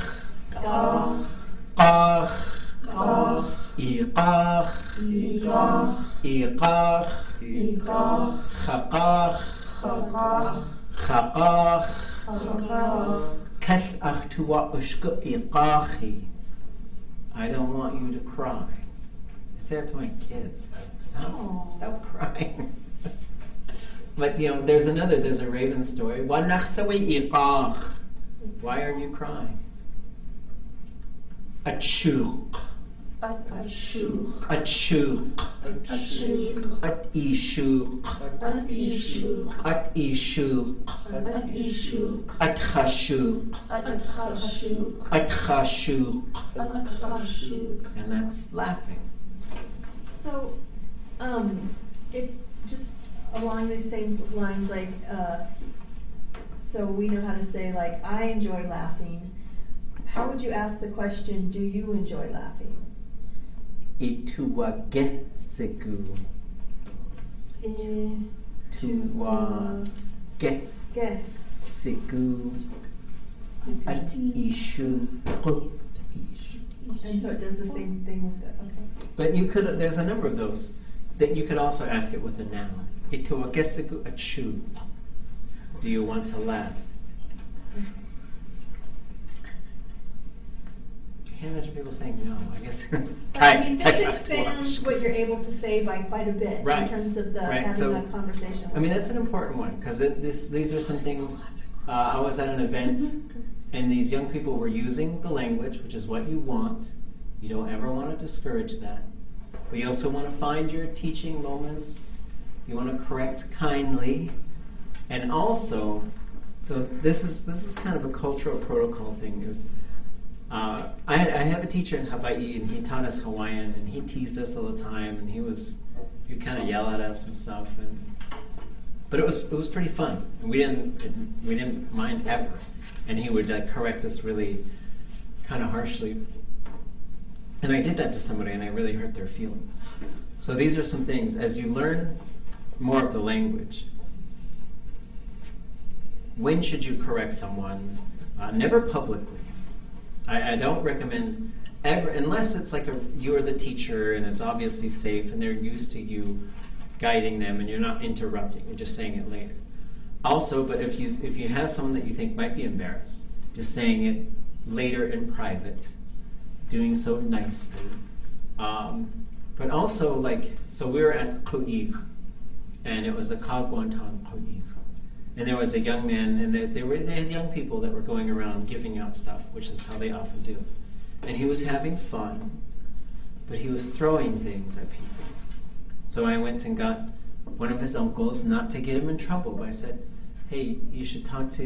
Qach. Qach. Qach. Iqach. Iqach. Iqach. Iqach. Chaqach. Chaqach. Chaqach. Chaqach. Kash'ach tuwa ushku iqachi. I don't want you to cry. I say that to my kids. Stop crying. But you know, there's a raven story. Why are you crying? Achuk. Achuk. Achuk. Achuk. Atishuk. Atishuk. Atishuk. Atishuk. Atchashuk. Atchashuk. Atchashuk. Atchashuk. And that's laughing. So, it just along these same lines, like, so we know how to say, like, I enjoy laughing. How would you ask the question, do you enjoy laughing? Ituwagesiku. Tuwagesiku. Atishu. And so it does the same thing with the, okay. But you could, there's a number of those that you could also ask it with a noun. Ituwagesiku achu. Do you want to laugh? can't imagine people saying no. I guess. I mean, this expands what you're able to say by quite a bit right. in terms of the having So, a conversation. I mean, that's an important one because these are some things. I was at an event, and these young people were using the language, which is what you want. You don't ever want to discourage that, but you also want to find your teaching moments. You want to correct kindly, and also, so this is kind of a cultural protocol thing. Is I have a teacher in Hawaii, and he taught us Hawaiian, and he teased us all the time, and he'd kind of yell at us and stuff, but it was pretty fun, and we didn't mind ever, and he would correct us really kind of harshly, and I did that to somebody, and I really hurt their feelings. So these are some things as you learn more of the language. When should you correct someone? Never publicly. I don't recommend ever, unless it's like you're the teacher and it's obviously safe and they're used to you guiding them and you're not interrupting, you're just saying it later. Also, but if you have someone that you think might be embarrassed, just saying it later in private, doing so nicely. But also, so we were at Ku'ik, and it was a Kagwantan Ku'ik. And there was a young man, and they had young people that were going around giving out stuff, which is how they often do. And he was having fun, but he was throwing things at people. So I went and got one of his uncles, not to get him in trouble, but I said, hey, you should talk to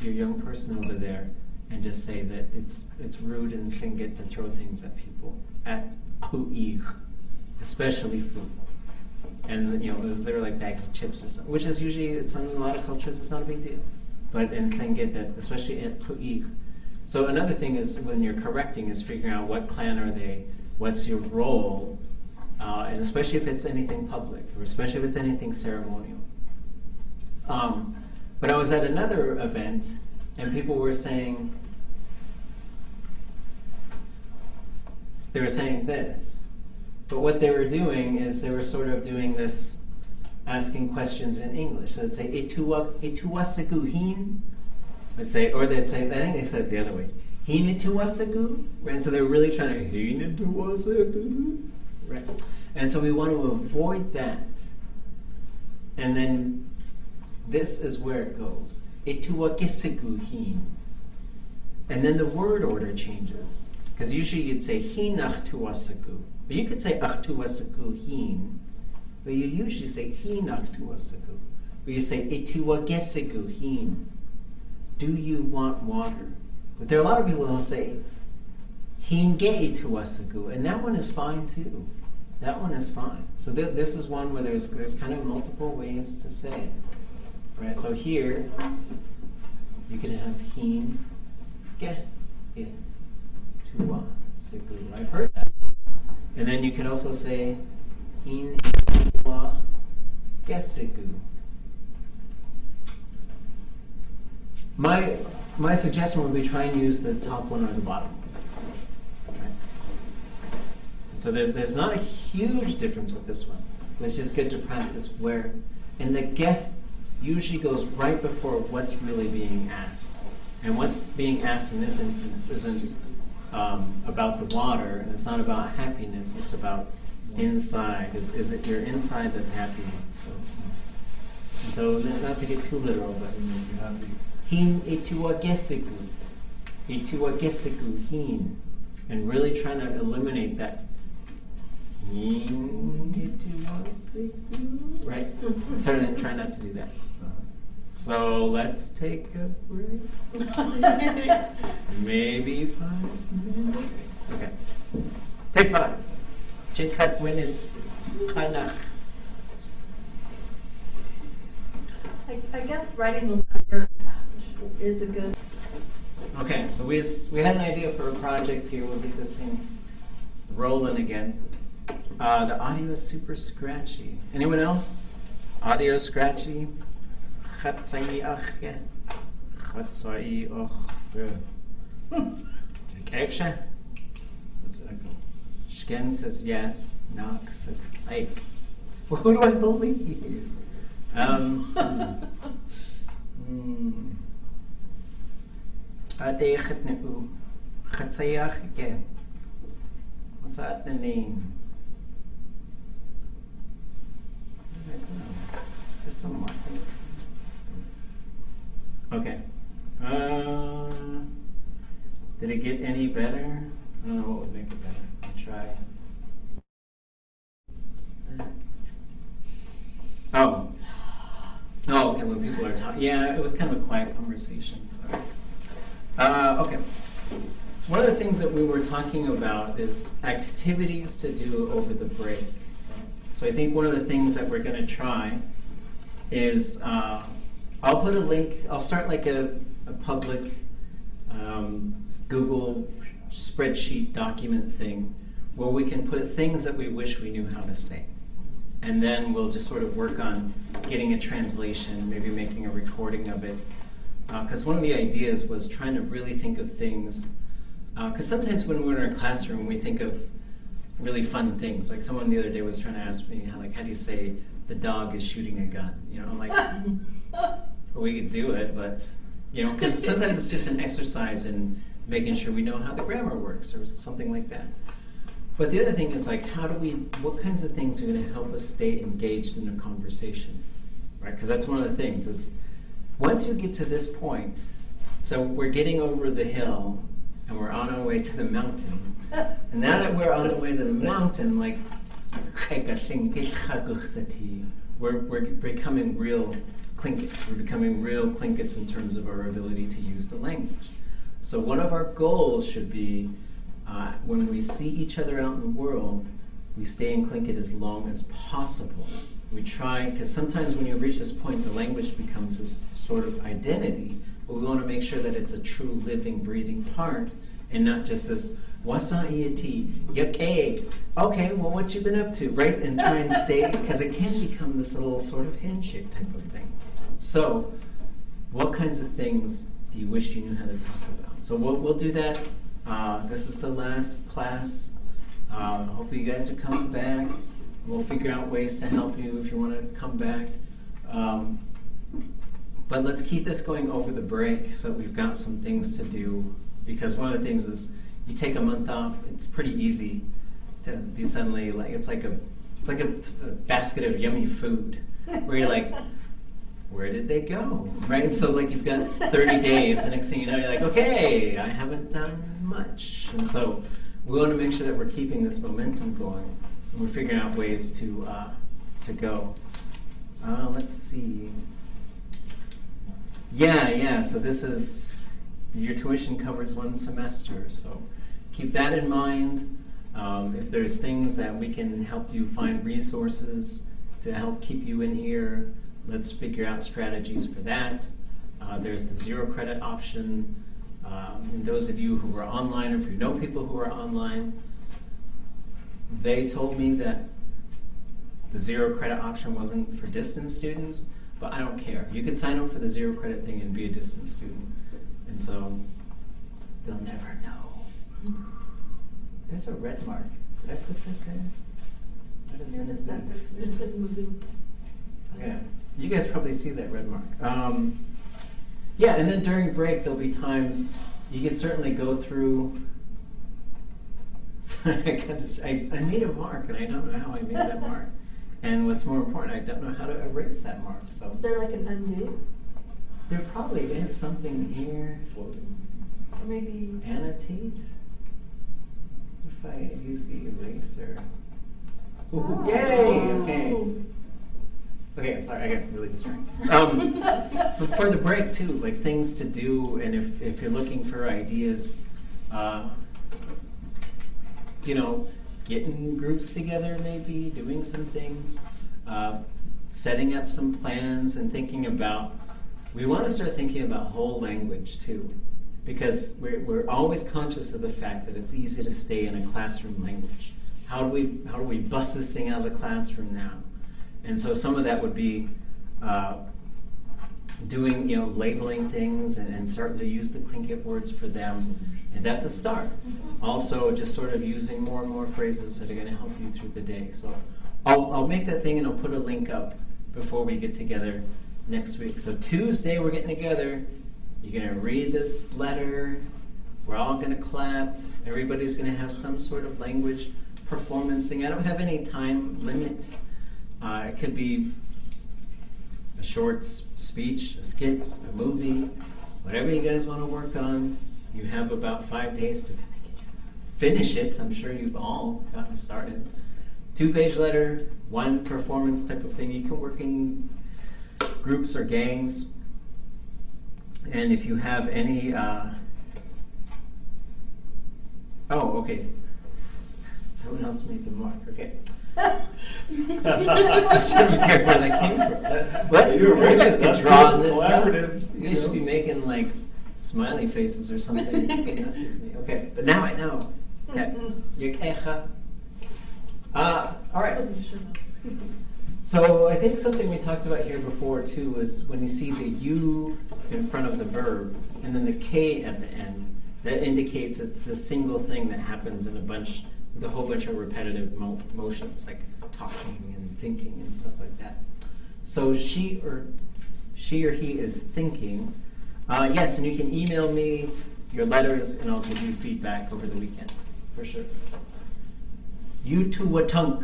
your young person over there and just say that it's rude in Tlingit to throw things at people at Ku'ik, especially food. And they were like bags of chips or something, which is usually, in a lot of cultures, it's not a big deal. But in Tlingit, especially at Ku'ik. So another thing is when you're correcting is figuring out what clan are they, what's your role, and especially if it's anything public, or especially if it's anything ceremonial. But I was at another event, and people were saying, this. But what they were doing is they were sort of doing this, asking questions in English. So they'd say, Ituwasagu hin? Or they'd say, I think they said it the other way, hin ituwasagu? And so they were really trying to, hin ituwasagu? Right. And so we want to avoid that. And then this is where it goes. Ituwagisagu hin. And then the word order changes. Because usually you'd say, hinach tuwasagu. But you could say achtuwasagu hin, but you usually say hinachtuwasagu. But you say ituwagesagu hin. Do you want water? But there are a lot of people who will say hinge ituwasagu, and that one is fine too. That one is fine. So this is one where there's kind of multiple ways to say it. Right? So here you can have hinge ituwasagu. I've heard that. And then you can also say in wa gesigu. My suggestion would be try and use the top one or the bottom. Okay. So there's not a huge difference with this one. It's just good to practice where, and the get usually goes right before what's really being asked. And what's being asked in this instance isn't about the water, and it's not about happiness, it's about inside. Is it your inside that's happy? And so, not to get too literal, but hin ituwagesigu hin, and really trying to eliminate that hin ituwagesigu, right? Certainly try not to do that. So let's take a break. Maybe 5 minutes. Okay. Take 5. Chinkat minutes. Kanach. I guess writing the letter is a good. Okay, so we had an idea for a project here. We'll get this thing rolling again. The audio is super scratchy. Anyone else? Audio scratchy? Chatzai achge. Chatzai achge. That's echo. Shken says yes. Nak says like. Well, who do I believe? Chatsayak again. What's that the name? Where did I go? There's some mark on this one. Okay. Did it get any better? I don't know what would make it better. I'll try. Oh. Oh, okay, when people are talking. Yeah, it was kind of a quiet conversation. Sorry. Okay. One of the things that we were talking about is activities to do over the break. So I think one of the things that we're going to try is I'll put a link. I'll start like a public Google spreadsheet document thing where we can put things that we wish we knew how to say. And then we'll just sort of work on getting a translation, maybe making a recording of it. Because one of the ideas was trying to really think of things. Because sometimes when we're in a classroom, we think of really fun things. Like someone the other day was trying to ask me, how do you say the dog is shooting a gun? You know, I'm like, well, we could do it, but, you know, because sometimes it's just an exercise in making sure we know how the grammar works or something like that. But the other thing is like, what kinds of things are going to help us stay engaged in a conversation, right? Because that's one of the things is, once you get to this point, so we're getting over the hill and we're on our way to the mountain. And now that we're on the way to the mountain, like, we're becoming real Tlingits. We're becoming real Tlingits in terms of our ability to use the language. So one of our goals should be, when we see each other out in the world, we stay in Tlingit as long as possible. We try, because sometimes when you reach this point, the language becomes this sort of identity, but we want to make sure that it's a true living, breathing part, and not just this, wasa-iati, yake, okay, well, what you been up to, right? And try and stay, because it can become this little sort of handshake type of thing. So, what kinds of things do you wish you knew how to talk about? So we'll do that. This is the last class. Hopefully you guys are coming back. We'll figure out ways to help you if you want to come back. But let's keep this going over the break so that we've got some things to do. Because one of the things is, you take a month off, it's pretty easy to be suddenly like, it's like a basket of yummy food where you're like, where did they go? Right? So like you've got 30 days, the next thing you know, you're like, okay, I haven't done much. And so we want to make sure that we're keeping this momentum going. And we're figuring out ways to go. Let's see. Yeah, so this is, your tuition covers one semester, so keep that in mind. If there's things that we can help you find resources to help keep you in here, let's figure out strategies for that. There's the 0 credit option. And those of you who are online, or if you know people who are online, they told me that the 0 credit option wasn't for distance students, but I don't care. You could sign up for the 0 credit thing and be a distance student. And so they'll never know. There's a red mark. Did I put that there? What is that? It's like moving. Yeah. You guys probably see that red mark. Yeah, and then during break there'll be times you can certainly go through. Sorry, I made a mark and I don't know how I made that mark. And what's more important, I don't know how to erase that mark. So is there like an undo? There probably is something here. Or maybe annotate. If I use the eraser. Oh. Yay! Okay. Okay, I'm sorry, I got really distracted. But for the break too, like things to do, and if you're looking for ideas, you know, getting groups together maybe, doing some things, setting up some plans and thinking about, we want to start thinking about whole language too, because we're always conscious of the fact that it's easy to stay in a classroom language. How do we bust this thing out of the classroom now? And so some of that would be doing, labeling things and starting to use the Tlingit words for them. And that's a start. Also, just sort of using more and more phrases that are going to help you through the day. So I'll make that thing and I'll put a link up before we get together next week. So Tuesday we're getting together. You're going to read this letter. We're all going to clap. Everybody's going to have some sort of language performance thing. I don't have any time limit. It could be a short speech, a skit, a movie, whatever you guys want to work on. You have about 5 days to finish it. I'm sure you've all gotten started. 2-page letter, 1 performance type of thing. You can work in groups or gangs. And if you have any... oh, okay. Someone else made the mark. Okay. I shouldn't hear where that came from. Well, you guys can draw on this stuff. You should be making like smiley faces or something. Okay, but now I know. Okay. All right. So I think something we talked about here before too was when you see the U in front of the verb and then the K at the end, that indicates it's the single thing that happens in with a whole bunch of repetitive motions, like talking and thinking and stuff like that. So she or he is thinking. Yes, and you can email me your letters and I'll give you feedback over the weekend, for sure. You to a tunk.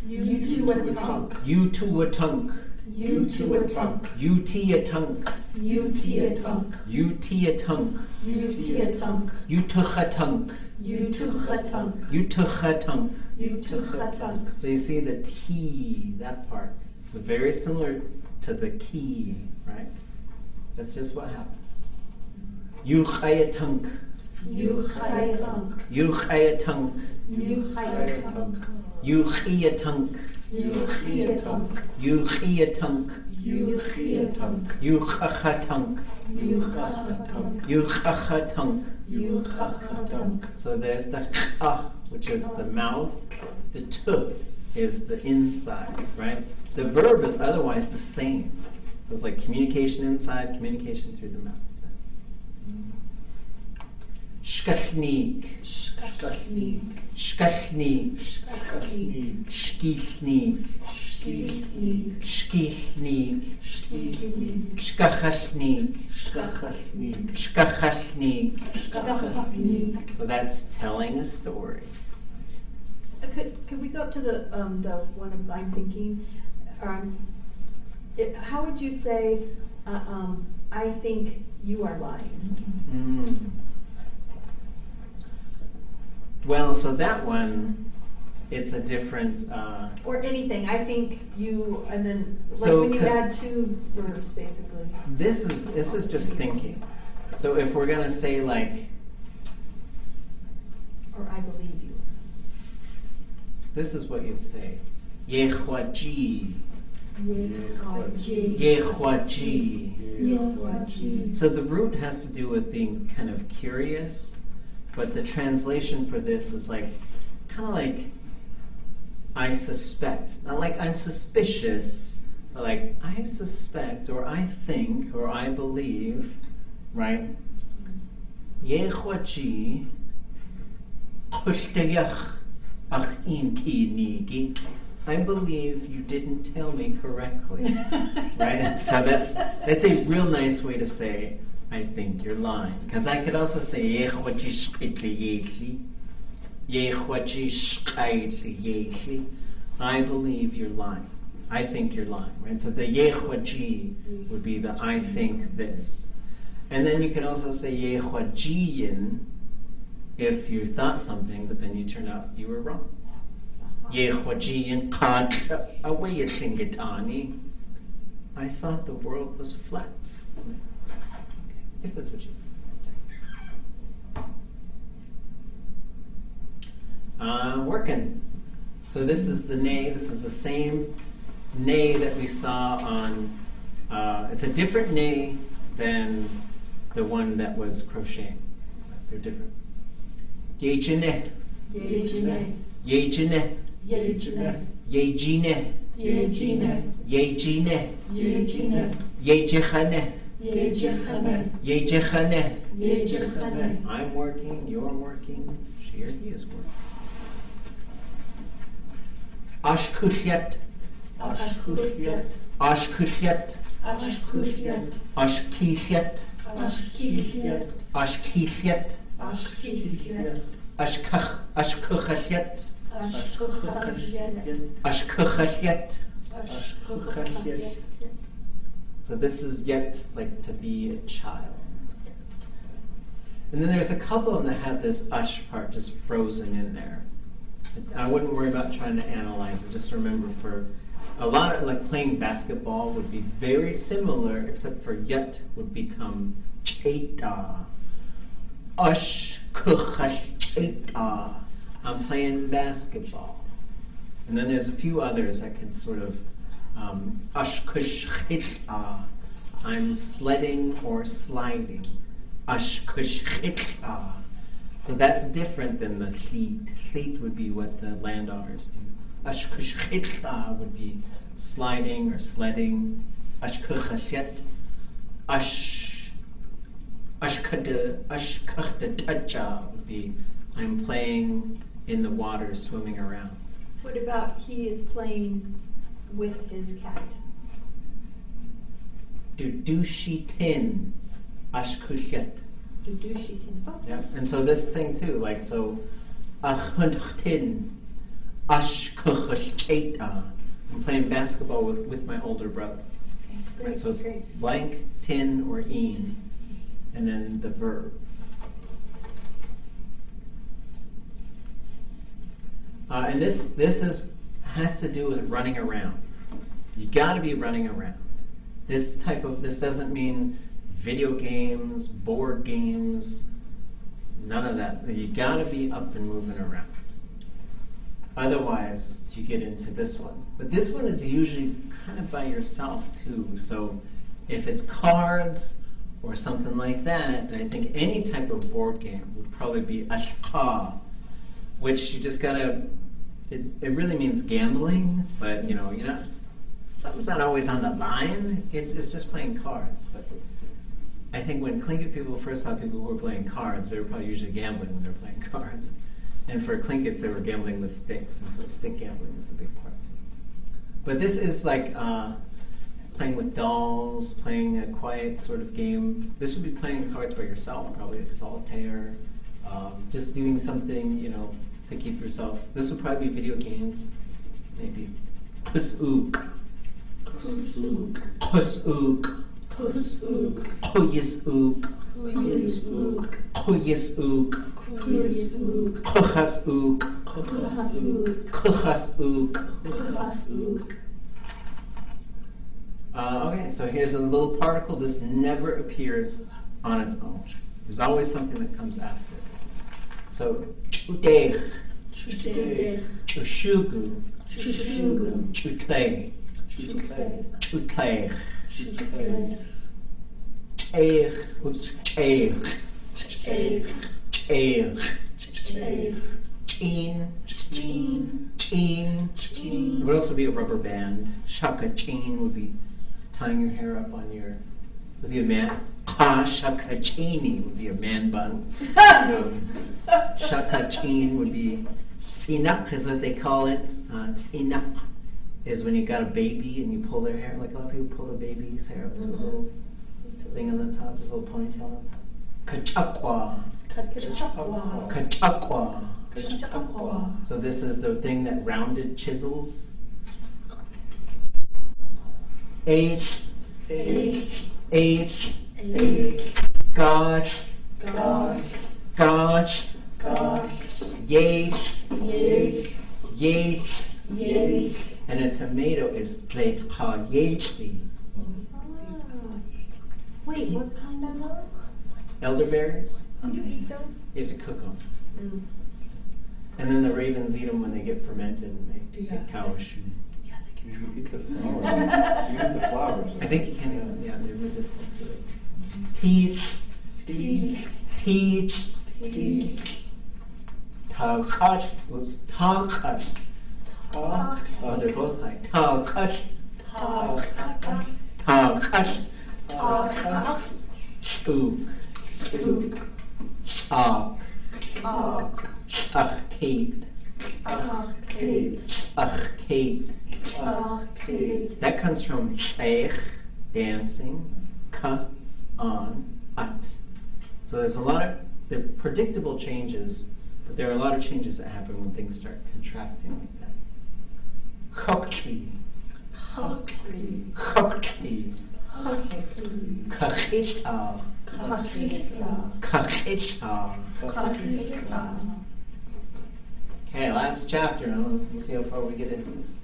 You to a tunk. You to a tunk. You to a tunk. You T a tunk. You T a tunk. You T a tunk. You T a tunk. You tuch a tunk. You tuch a tunk. You tuch a tunk. You tuch a tunk. So you see the T, that part. It's very similar to the key, right? That's just what happens. You chai a tunk. You chai a tunk. You chai a tunk. You chai a tunk. You chi a tunk. You chi a tunk. You chi a tunk. You chi a tunk. You chach a tunk. You chach a tunk. You chach a tunk. You chach a tunk. So there's the which is the mouth. The t is the inside, right? The verb is otherwise the same. So it's like communication inside, communication through the mouth. Shkachnik. Shkachnik. Shkachnik. Shkachnik. Shkishnik. Shkishnik. Shkishnik. Shkishnik. Shkachashnik. Shkachnik. Shkachashnik. Shkachnik. So that's telling a story. Could we go to the one of I'm thinking? How would you say, I think you are lying? Well, so that one, it's a different... or anything. I think you, and then like so, when you add 2 verbs, basically. This is just thinking. So if we're going to say like... Or I believe you. This is what you'd say. Yehwaji. Yehwaji. Yehwaji. Yehwaji. So the root has to do with being kind of curious, but the translation for this is like, kind of like, I suspect. Not like I'm suspicious, but like, I suspect, or I think, or I believe, right? Yehwaji. Kushtayach. I believe you didn't tell me correctly, right? So that's a real nice way to say, I think you're lying. Because I could also say, I believe you're lying. I think you're lying, right? So the yehwaji would be the I think this. And then you could also say yehwajiyin, if you thought something, but then you turned out you were wrong. Yehwajiyin qad away Tlingit ani. I thought the world was flat. If that's what you... Working. So this is the nay. This is the same nay that we saw on... it's a different nay than the one that was crocheting. They're different. Yejine. Yejine. Yejine. Yejine. Yejine. Yejine. Yejine. Yejine. Yejechane. Yejechane. Yejechane. Yejechane. I'm working, you're working, she or he is working. Ashkushyat. Ashkushyat. Ashkushyat. Ashkushyat. Ashkishyat. Ashkishyat. Ashkishyat. Ashkuchet. Ashkuchet. Ashkuchet. Ashkuchet. Ashkuchet. So this is yet like to be a child. And then there's a couple of them that have this ush part just frozen in there. I wouldn't worry about trying to analyze it. Just remember for a lot of, like playing basketball would be very similar, except for yet would become cheta. Ush kuchash cheta. I'm playing basketball. And then there's a few others that can sort of ush kush cheta. I'm sledding or sliding. Ush kush cheta. So that's different than the chit. Chit would be what the landowners do. Ashkuchet would be sliding or sledding. Ashkuchet. Ashkachtacha would be I'm playing in the water, swimming around. What about he is playing with his cat? Dudushitin. Ashkuchet. Dudushitin. Oh. Yeah, and so this thing too, like so, achuntin, ashkucheta. I'm playing basketball with my older brother. Okay, Right, so it's great. blank, tin, or een, and then the verb. And this has to do with running around. You got to be running around. This doesn't mean video games, board games, none of that. You gotta be up and moving around. Otherwise, you get into this one. But this one is usually kind of by yourself too. So if it's cards or something like that, I think any type of board game would probably be ashka, which you just gotta, it really means gambling, but you know, something's not always on the line. It's just playing cards. But I think when Tlingit people first saw people who were playing cards, they were probably usually gambling when they were playing cards. And for Tlingits, they were gambling with sticks, and so stick gambling is a big part too. But this is like playing with dolls, playing a quiet sort of game. This would be playing cards by yourself, probably like solitaire, just doing something, to keep yourself. This would probably be video games, maybe. Kusuk. Kusuk. Kusuk. Kusuk. Kuyisuk. Kuyisuk. Kuyisuk. Kuyisuk. Kuchasuk. Kuchasuk. Kuchasuk. Kuchasuk. Okay, so here's a little particle. This never appears on its own. There's always something that comes after it. So, chudech, Chudech. chushugu, Chushugu. chutlech, Chutlech. chutlech, Chutlech. chech, Chech. chech, Chech. chin, Chin. chin. Chin. It would also be a rubber band. Shaka chin would be tying your hair up on your, would be a man. Ka shaka chini would be a man bun. Shaka chin would be, tsinak is what they call it. Tsinak is when you got a baby and you pull their hair, like a lot of people pull the baby's hair up to a little thing on the top, just a little ponytail on top. Kachakwa. Kachakwa. Kachakwa. Kachakwa. So this is the thing that rounded chisels. H, H. H, H. gosh, Gosh. gosh, Gosh. yesh, Yesh. yesh, Yesh. and a tomato is tlekha yeshli. Wait, what kind of love? Elderberries, Can you eat those? you have to cook them. And then the ravens eat them when they get fermented and they get cowshu. Yeah, they You eat the flowers. You eat the flowers. I think you can eat, yeah, they're medicinal to it. Teach, Teach. teach, Teach. takat, whoops, takat. Talk. Oh, they're both like takat, Talk. takat, Talk. spook, Spook. stalk, Talk. shachkate, Arcade. shachkate. Arcade. That comes from sheikh, dancing, ka, on, at. So there's they're predictable changes, but there are a lot of changes that happen when things start contracting like that. Chokli. Chokli. Chokli. Chokli. Kachita. Kachita. Kachita. Kachita. Okay, last chapter. We'll see how far we get into this.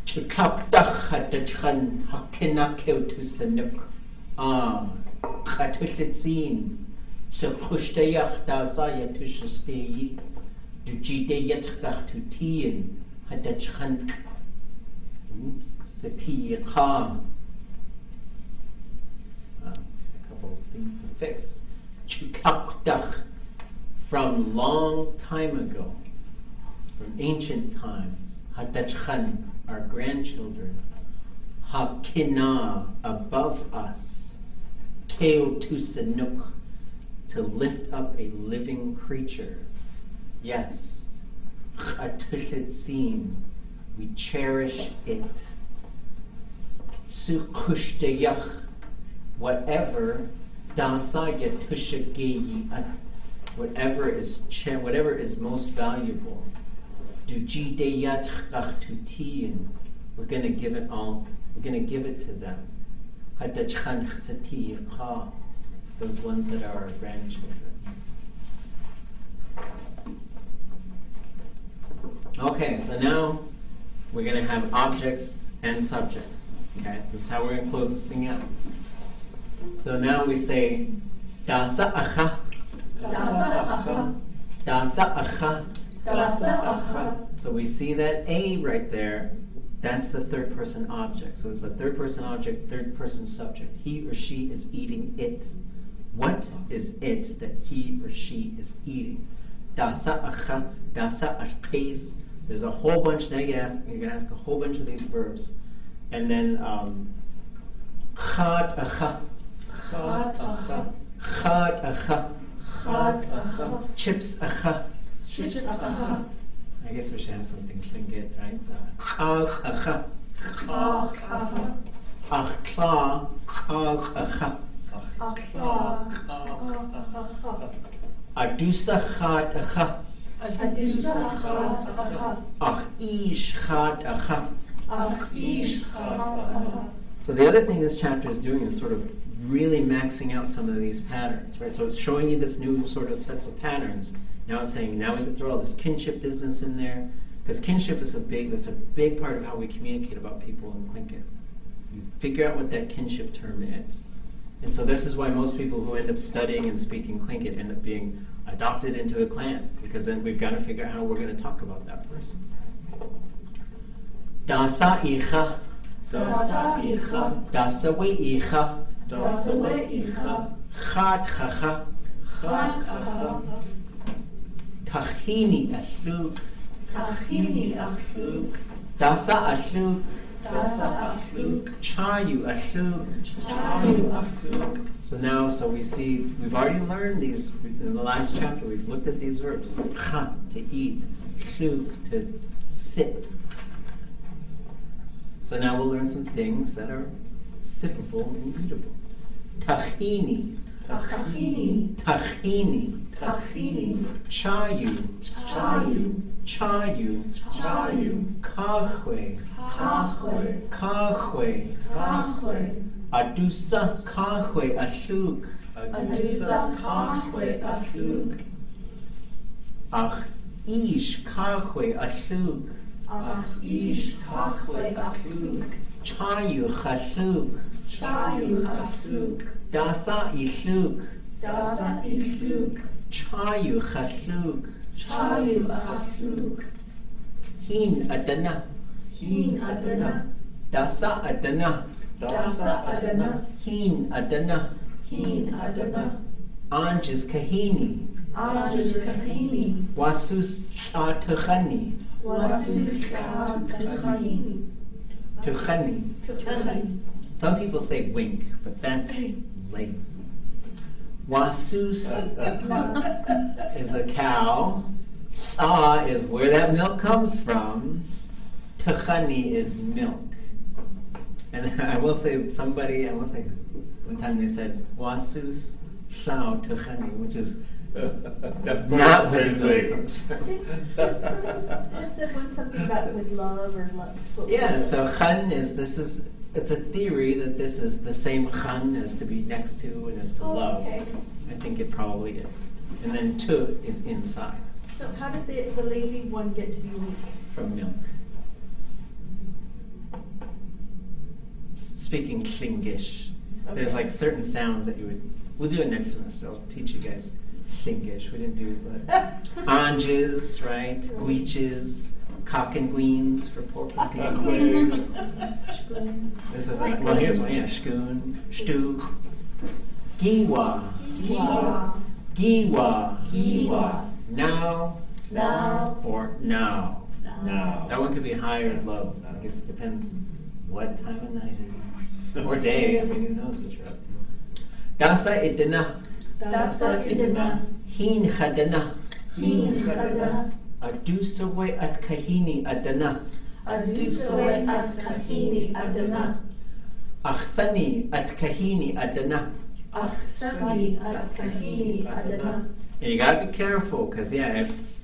Chikapdach hatachkan hakinakeu to sanuk. Katulitzin. Sekushtayach dasaya tushastei. Dujidayatach tutien. Hatachkan. Oops. Satiqa. A couple of things to fix. Chikapdach. From long time ago, from ancient times, Hatachchan, our grandchildren, Hakina, above us, Keo Tusanuk, to lift up a living creature. Yes, Chatulitzin, we cherish it. Sukushtayach, whatever, Dasaya Tushageiat, whatever is most valuable. Dujideyat Chachtutiyin, we're going to give it all. We're going to give it to them. Hadachchan Chsatiqa, those ones that are our grandchildren. Okay, so now we're going to have objects and subjects. Okay, this is how we're going to close this thing out. So now we say Dasa Acha. Dasa Dasa acha. So we see that A right there, that's the third person object. So it's a third person object, third person subject. He or she is eating it. What is it that he or she is eating? Dasa acha, dasa achis. There's a whole bunch. Now you're gonna ask a whole bunch of these verbs. And then chad acha. Chad acha. Chad acha. Chad acha. Chips acha. Chips acha. I guess we should have something Tlingit, right? Chag acha. Chag acha. Achkla. Chag acha. Achla. Adusa chad acha. Adusa chad acha. Ach ish chad acha. Ach ish chad acha. So the other thing this chapter is doing is sort of really maxing out some of these patterns, right? So it's showing you this new sort of sets of patterns. Now it's saying, now we can throw all this kinship business in there, because kinship is that's a big part of how we communicate about people in Tlingit. You figure out what that kinship term is. And so this is why most people who end up studying and speaking Tlingit end up being adopted into a clan, because then we've got to figure out how we're going to talk about that person. Dasa icha. Dasa icha. Dasa we icha. Dasa we icha. Chad chacha. Chad acha. Tachini ashluk. Tachini achluk. Dasa ashluk. Dasa achluk. Chayu ashluk. Chayu achluk. So we see, we've already learned these in the last chapter. We've looked at these verbs. Cha, to eat. Shluk, to sip. So now we'll learn some things that are sippable and eatable. Tachini. Tachini. Tachini. Tachini. Chayu. Chayu. Chayu. Chayu. Kahwe. Kahwe. Kahwe. Kahwe. Adusa kahwe ashluk. Adusa kahwe achluk. Ach ish kahwe ashluk. Ach ish kahwe achluk. Chayu chashluk. Chayu achluk. Dasa ishluk. Dasa ichluk. Chayu chashluk. Chayu achluk. Hin adana. Hin adana. Dasa adana. Dasa adana. Hin adana. Hin adana. Anj kahini. Anjis kahini. Wasus tuchani. Wasus kahini. Tuchani. Tuchani. Some people say wink, but that's lazy. Wasus is a cow. Sa is where that milk comes from. Tuchani is milk. And I will say One time they said, wasus shao tuchani, which is That's not the where same the milk thing. comes from. It said one something about with love or love. Yeah, so chan it's a theory that this is the same chan as to be next to and as to love. Okay. I think it probably is. And then tu is inside, So how did the lazy one get to be weak? from milk. Speaking Tlingish, there's Okay. like certain sounds that we'll do it next semester. I'll teach you guys Tlingish. We didn't do anges, right? Guiches, cock and queens for poor people. This is well, here's one. Yeah, shkoon, shtuk, giwa, giwa, now, or now. No. That one could be high or low. I guess it depends what time of night it is. Or day. I mean, who knows what you're up to. Dasa idana. Hin khadana. Adusawe at kahini adana. Akhsani at kahini adana. And you gotta be careful, because if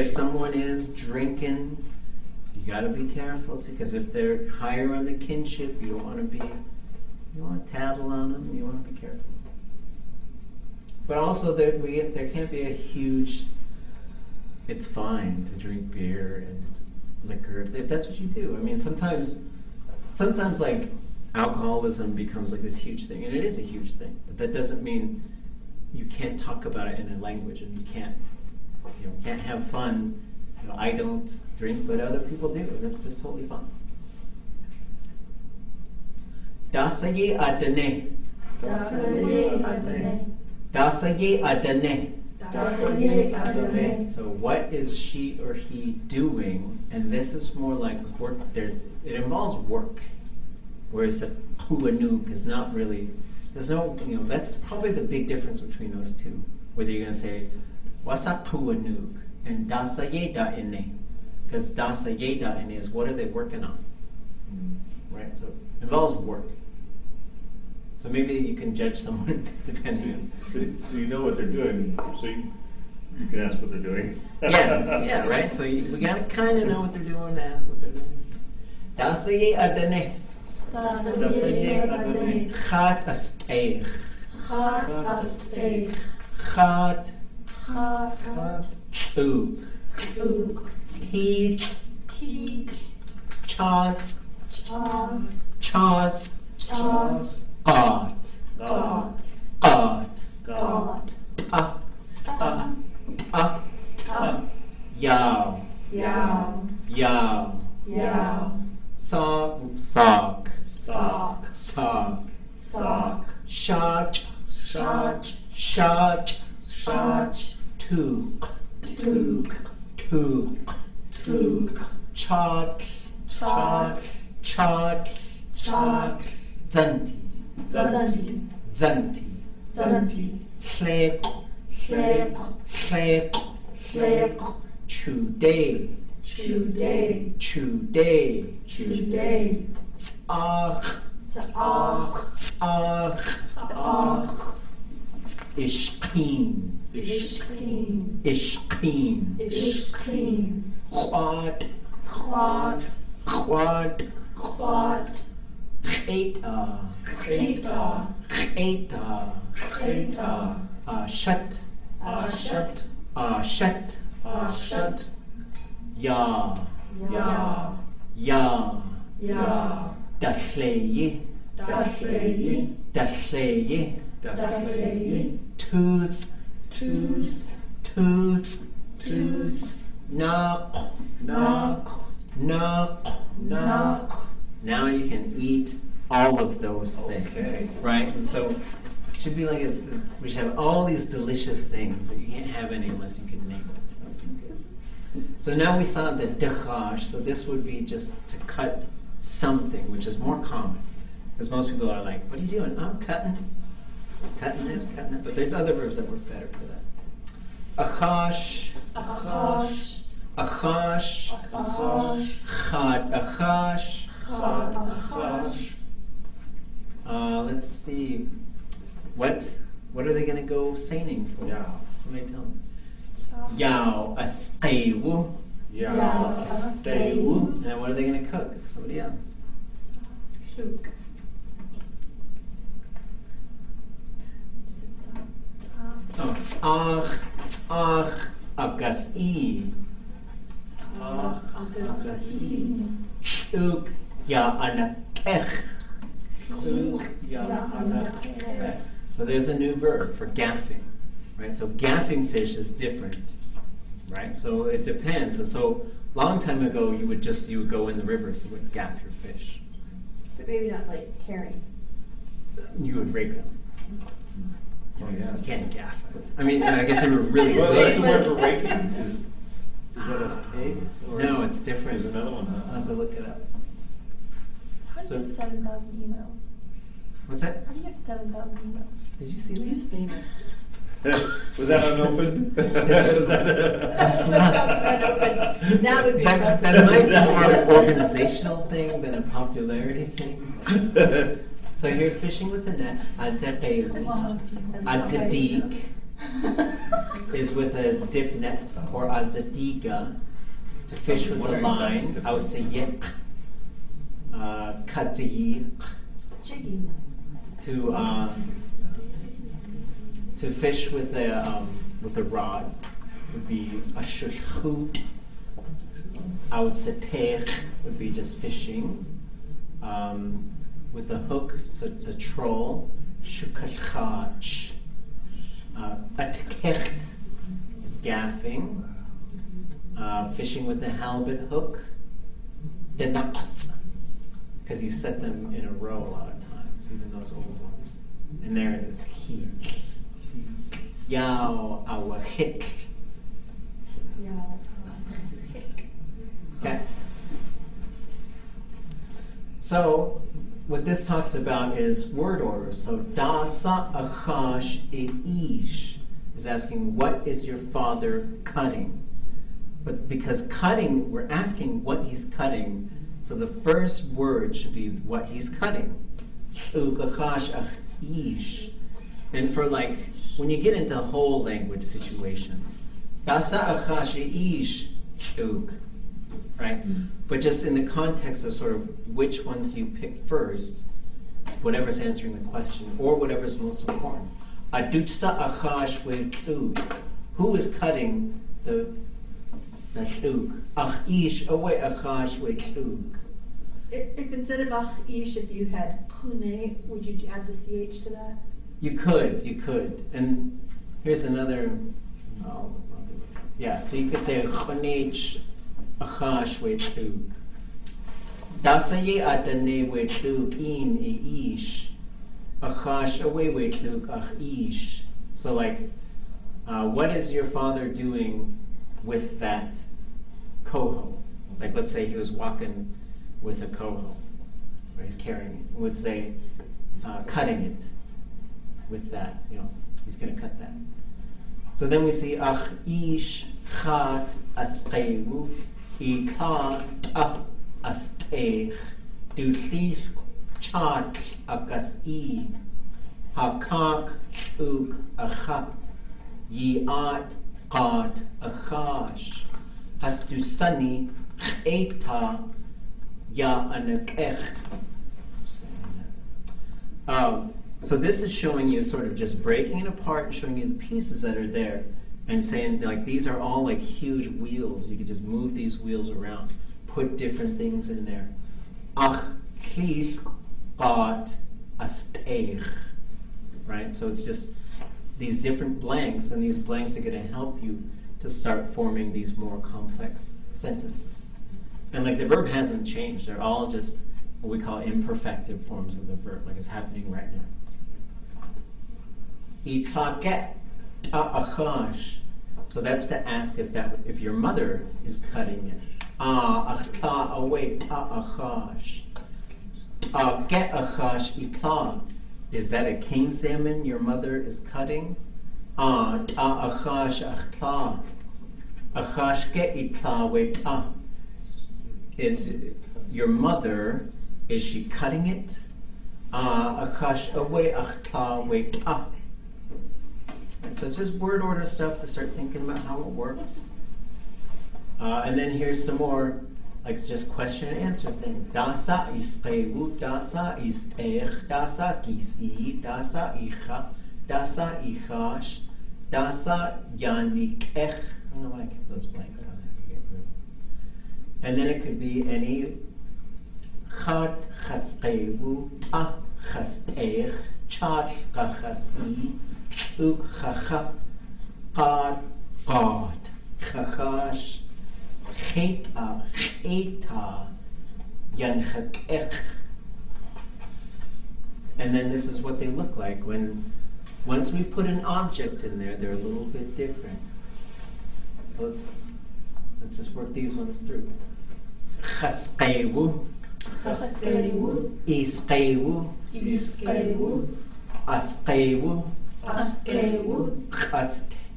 someone is drinking, you gotta be careful too, because if they're higher on the kinship, you don't want to tattle on them. You want to be careful. But also, there can't be a huge. It's fine to drink beer and liquor if that's what you do. I mean, sometimes like alcoholism becomes like this huge thing, and it is a huge thing. But that doesn't mean you can't talk about it in a language, and you can't have fun. I don't drink, but other people do, and that's just totally fun. Dasaye adane. Dasaye adane. So what is she or he doing? And this is more like work. It involves work, whereas the kuanuk is not really. There's no. That's probably the big difference between those two. Whether you're going to say wasa kuanuk and dasaye da'ine, because dasaye da'ine is what are they working on, right? So it involves work. So maybe you can judge someone depending on. So you know what they're doing, so you can ask what they're doing. Yeah, right? So we got to kind of know what they're doing to ask what they're doing. Dasaye adane. Chat asteich. Chat. Uk. Teach. Chas. God. Yow. Sock. Shot. Took. Chart. Zanti. Chlek. Chuday. S'ach. Ishkin. Chwad. Cheta. Shat. Ya. Dashleye. Tools. Knock. Now you can eat all of those things, right? And so it should be like we should have all these delicious things, but you can't have any unless you can name it. So now we saw the dechash, so this would be just to cut something, which is more common. Because most people are like, what are you doing? I'm cutting. Just cutting this, cutting that. But there's other verbs that work better for that. Achash. Chad achash. Let's see. what are they going to go seining for? Yeah. Somebody tell them. So, Yao asqewu. Yeah. Asqewu. And what are they going to cook? Somebody else. Shuk. just it's Oh, tzach agasi. Shuk ya anakech. So there's a new verb for gaffing, right? So gaffing fish is different, right? So it depends. And so long time ago, you would go in the rivers and would gaff your fish. But maybe not like herring. You would rake them. Oh, yeah. So you can't gaff it. I mean, I guess they were really Well, that's the good. word for raking. Is that a steak? Or No, it's different. There's another one. I'll have to look it up. how do you have So- 7,000 emails? What's that? How do you have 7,000 emails? Did you see He's this? famous. Was that unopened? That's unopened. That would be That impressive. might be more an organizational thing than a popularity thing. So here's fishing with the net. Adzepeus. Adzadik is with a dip net, or adzadiga, to fish with the line. Ausayek. Kadziyi, Chicken. to fish with a rod would be a shushchut. Outsetech would be just fishing. With a hook, it's a troll. Shukachach. Atkech is gaffing. Fishing with a halibut hook. Denaqs, because you set them in a row a lot of times, even those old ones. And there it is, he. Yao awahit. Okay. So, what this talks about is word orders. So, dasa achash eish is asking, what is your father cutting? But because cutting, we're asking what he's cutting, so the first word should be what he's cutting. And for like, when you get into whole language situations, right? But just in the context of sort of which ones you pick first, whatever's answering the question, or whatever's most important. Who is cutting the tlug? Achish away achash we tlug. If instead of achish, if you had chune, would you add the ch to that? You could. And here's another, so you could say chonech achash we tlug. Dasaye adane we tlug in eish. Achash away we tlug achish. So like, what is your father doing with that coho? Like, let's say he was walking with a coho, or he's carrying it. We would say, cutting it with that. He's going to cut that. So then we see ach ish chat asqewu ika asqeich dulich chat akasi hakak uk achat yiat qat achash hasdusani eta ya anakech. So this is showing you sort of just breaking it apart and showing you the pieces that are there and saying like these are all like huge wheels. You could just move these wheels around, put different things in there. Ach chlich qat asteich. Right? So it's just these different blanks, and these blanks are going to help you to start forming these more complex sentences. And like the verb hasn't changed. They're all just what we call imperfective forms of the verb, like it's happening right now. Itaket ta'achash. So that's to ask if your mother is cutting it. Achta away ta'achash. Get achash ita. Is that a king salmon your mother is cutting? Ta'achash achta. Achash get ita we ta. Is your mother, is she cutting it? Akash away akta wait up. And so it's just word order stuff to start thinking about how it works. And then here's some more, like just question and answer thing. Dasa isqewu, dasa isteich, dasa gisi, dasa icha, dasa ichash, dasa yanikech. I don't know why I kept those blanks on it. And then it could be any chad chasqewu, ah chasteich, chad chachasi, uk chacha, qad qad, chachash, cheta, cheta, yanchakech. And then this is what they look like once we've put an object in there, they're a little bit different. So let's just work these ones through. Chasqewu, Chasqewu, isqewu, isqewu, asqewu, asqewu, chasteich,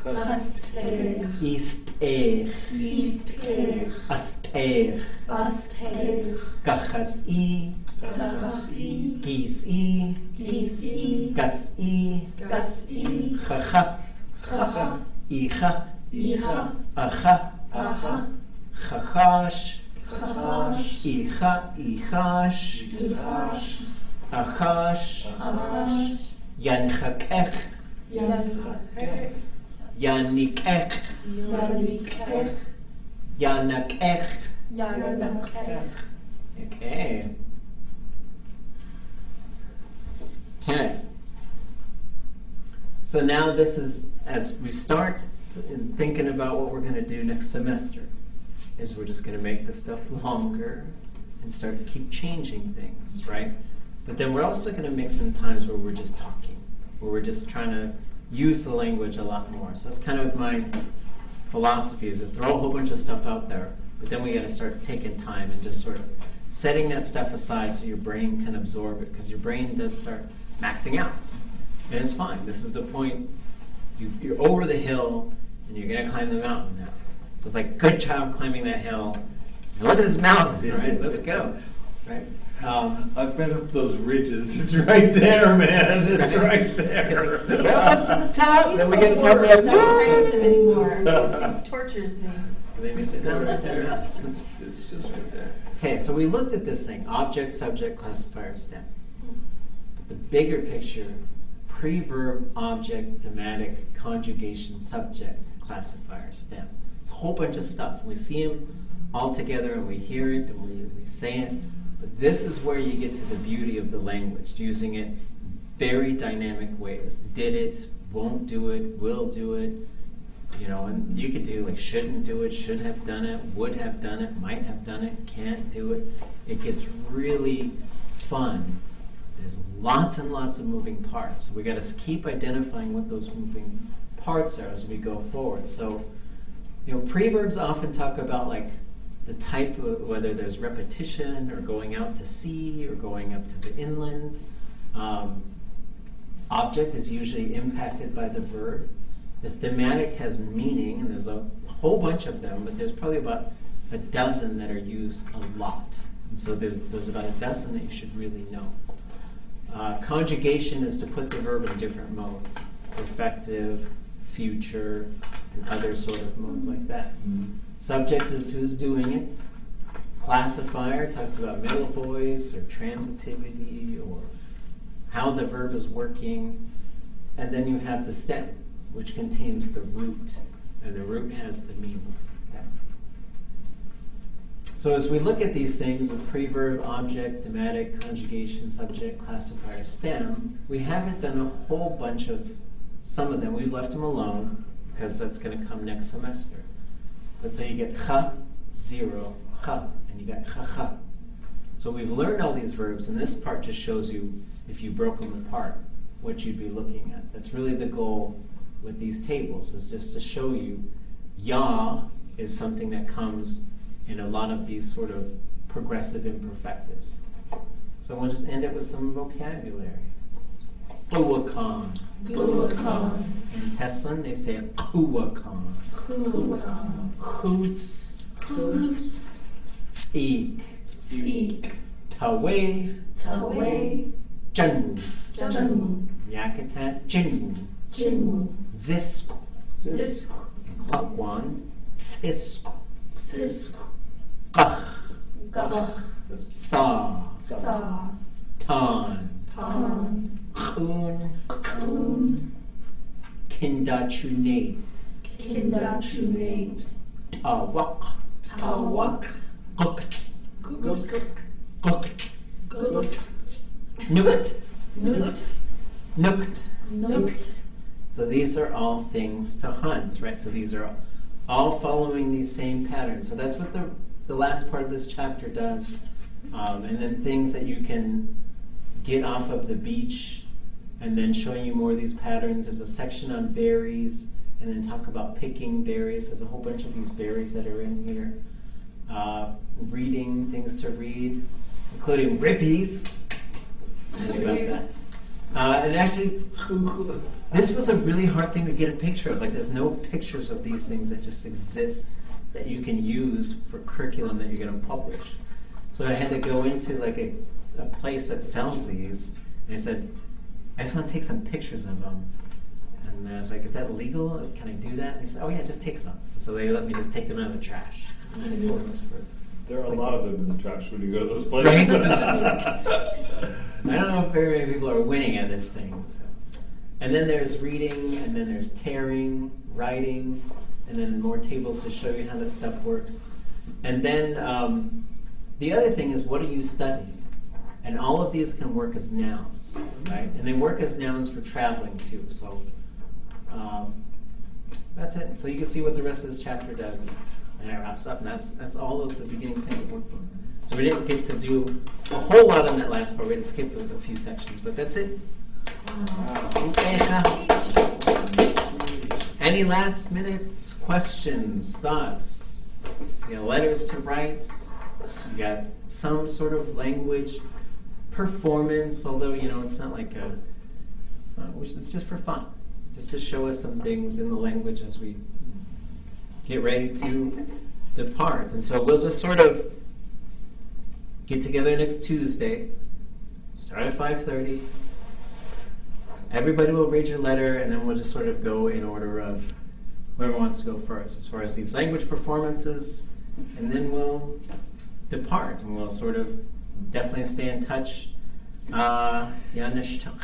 chasteich, isteich, isteich, asteich, asteich, gachasi, gachasi, gisi, gisi, gasi, gasi, chacha, chacha, icha, icha, acha, acha, chachash, chachash, icha, ichash, ichash, achash, achash, yanchakech, yanchakech, yanikech, yanikech, yanakech. yanakech. Okay. Okay. So now this is, as we start thinking about what we're going to do next semester, is we're just going to make this stuff longer and start to keep changing things, right? But then we're also going to mix in times where we're just talking, where we're just trying to use the language a lot more. So that's kind of my philosophy, is to throw a whole bunch of stuff out there, but then we got to start taking time and just sort of setting that stuff aside so your brain can absorb it, because your brain does start maxing out. And it's fine. This is the point. You're over the hill, and you're going to climb the mountain now. So it's like, good job climbing that hill. Now look at this mountain, right? Let's go, right? I've been up those ridges. It's right there, man. It's right there. Get us to the top, then we get to top. It's not tired anymore. It tortures me. And then we sit down right there. It's just right there. Okay, so we looked at this thing: object, subject, classifier, stem. But the bigger picture: preverb, object, thematic, conjugation, subject, classifier, stem. A whole bunch of stuff. We see them all together, and we hear it, and we say it. But this is where you get to the beauty of the language, using it in very dynamic ways. Did it, won't do it, will do it. You know, and you could do like shouldn't do it, should have done it, would have done it, might have done it, can't do it. It gets really fun. There's lots and lots of moving parts. We got to keep identifying what those moving parts are as we go forward. So, you know, preverbs often talk about like the type of, whether there's repetition or going out to sea or going up to the inland. Object is usually impacted by the verb. The thematic has meaning, and there's a whole bunch of them, but there's probably about a dozen that are used a lot. And so there's about a dozen that you should really know. Conjugation is to put the verb in different modes: perfective, future, and other sort of modes like that. Subject is who's doing it. Classifier talks about middle voice or transitivity or how the verb is working. And then you have the stem, which contains the root, and the root has the meaning. Okay? So as we look at these things with preverb, object, thematic, conjugation, subject, classifier, stem, we haven't done a whole bunch of some of them. We've left them alone because that's going to come next semester. But so you get cha, 0, cha, and you got cha. So we've learned all these verbs, and this part just shows you, if you broke them apart, what you'd be looking at. That's really the goal with these tables, is just to show you ya is something that comes in a lot of these sort of progressive imperfectives. So we'll just end it with some vocabulary. Kuwakan. Kuwakan. In Teslan, they say kuwakan. Kuwakan. Hoots. Hoots. Speak. Speak. Toe. Tawe, Tawe, Janmu, Janmu, Nyakata, Jinmu, Jinmu, Zisk, Zisk, Klakwan, Tsisk, Sisk, Kach, Gach, Sa, Sa, Tan, Tan, Khun, Kun, Kindachunate, Kindachunate, Tawak, Tawak, Gukt, Guk, Gukt, Guk, Nukt, Nukt, Nukt. Nukt. So these are all things to hunt, right? So these are all following these same patterns. So that's what the last part of this chapter does. And then things that you can get off of the beach, and then showing you more of these patterns. There's a section on berries, and then talk about picking berries. There's a whole bunch of these berries that are in here. Reading, things to read, including rippies. Think about that. And actually, this was a really hard thing to get a picture of. Like, there's no pictures of these things that just exist that you can use for curriculum that you're going to publish. So I had to go into like a place that sells these, and I said, I just want to take some pictures of them. And I was like, is that legal? Can I do that? And they said, oh yeah, just take some. So they let me just take them out of the trash. And I told them it was for, There are a like, lot of them in the trash when you go to those right? places. I don't know if very many people are winning at this thing. So. And then there's reading, and then there's tearing, writing, and then more tables to show you how that stuff works. And then the other thing is, what are you studying? And all of these can work as nouns, right? And they work as nouns for traveling too. So that's it. So you can see what the rest of this chapter does, and it wraps up. And that's all of the beginning Tlingit workbook. So we didn't get to do a whole lot on that last part. We had to skip a few sections, but that's it. Any last minute questions, thoughts? You got letters to write. You got some sort of language performance, although it's not like it's just for fun, just to show us some things in the language as we get ready to depart. And so we'll just sort of get together next Tuesday, start at 5:30. Everybody will read your letter, and then we'll just sort of go in order of whoever wants to go first as far as these language performances, and then we'll depart, and we'll sort of definitely stay in touch.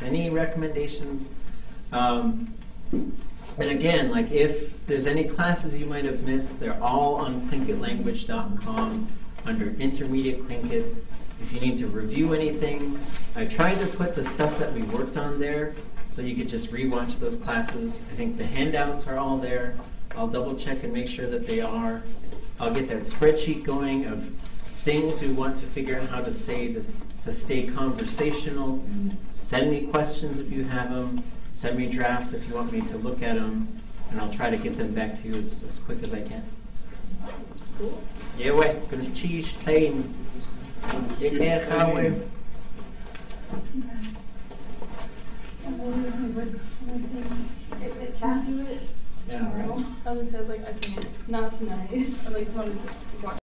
Any recommendations? And again, like if there's any classes you might have missed, they're all on tlingitlanguage.com under Intermediate Tlingit. If you need to review anything, I tried to put the stuff that we worked on there so you could just rewatch those classes. I think the handouts are all there. I'll double check and make sure that they are. I'll get that spreadsheet going of things we want to figure out how to say this to stay conversational. Send me questions if you have them. Send me drafts if you want me to look at them, and I'll try to get them back to you as quick as I can. Cool. Yeah, way. Gonna cheese clean. Cast. Yeah, right. I was like, I can't. Not tonight. I like wanted to watch.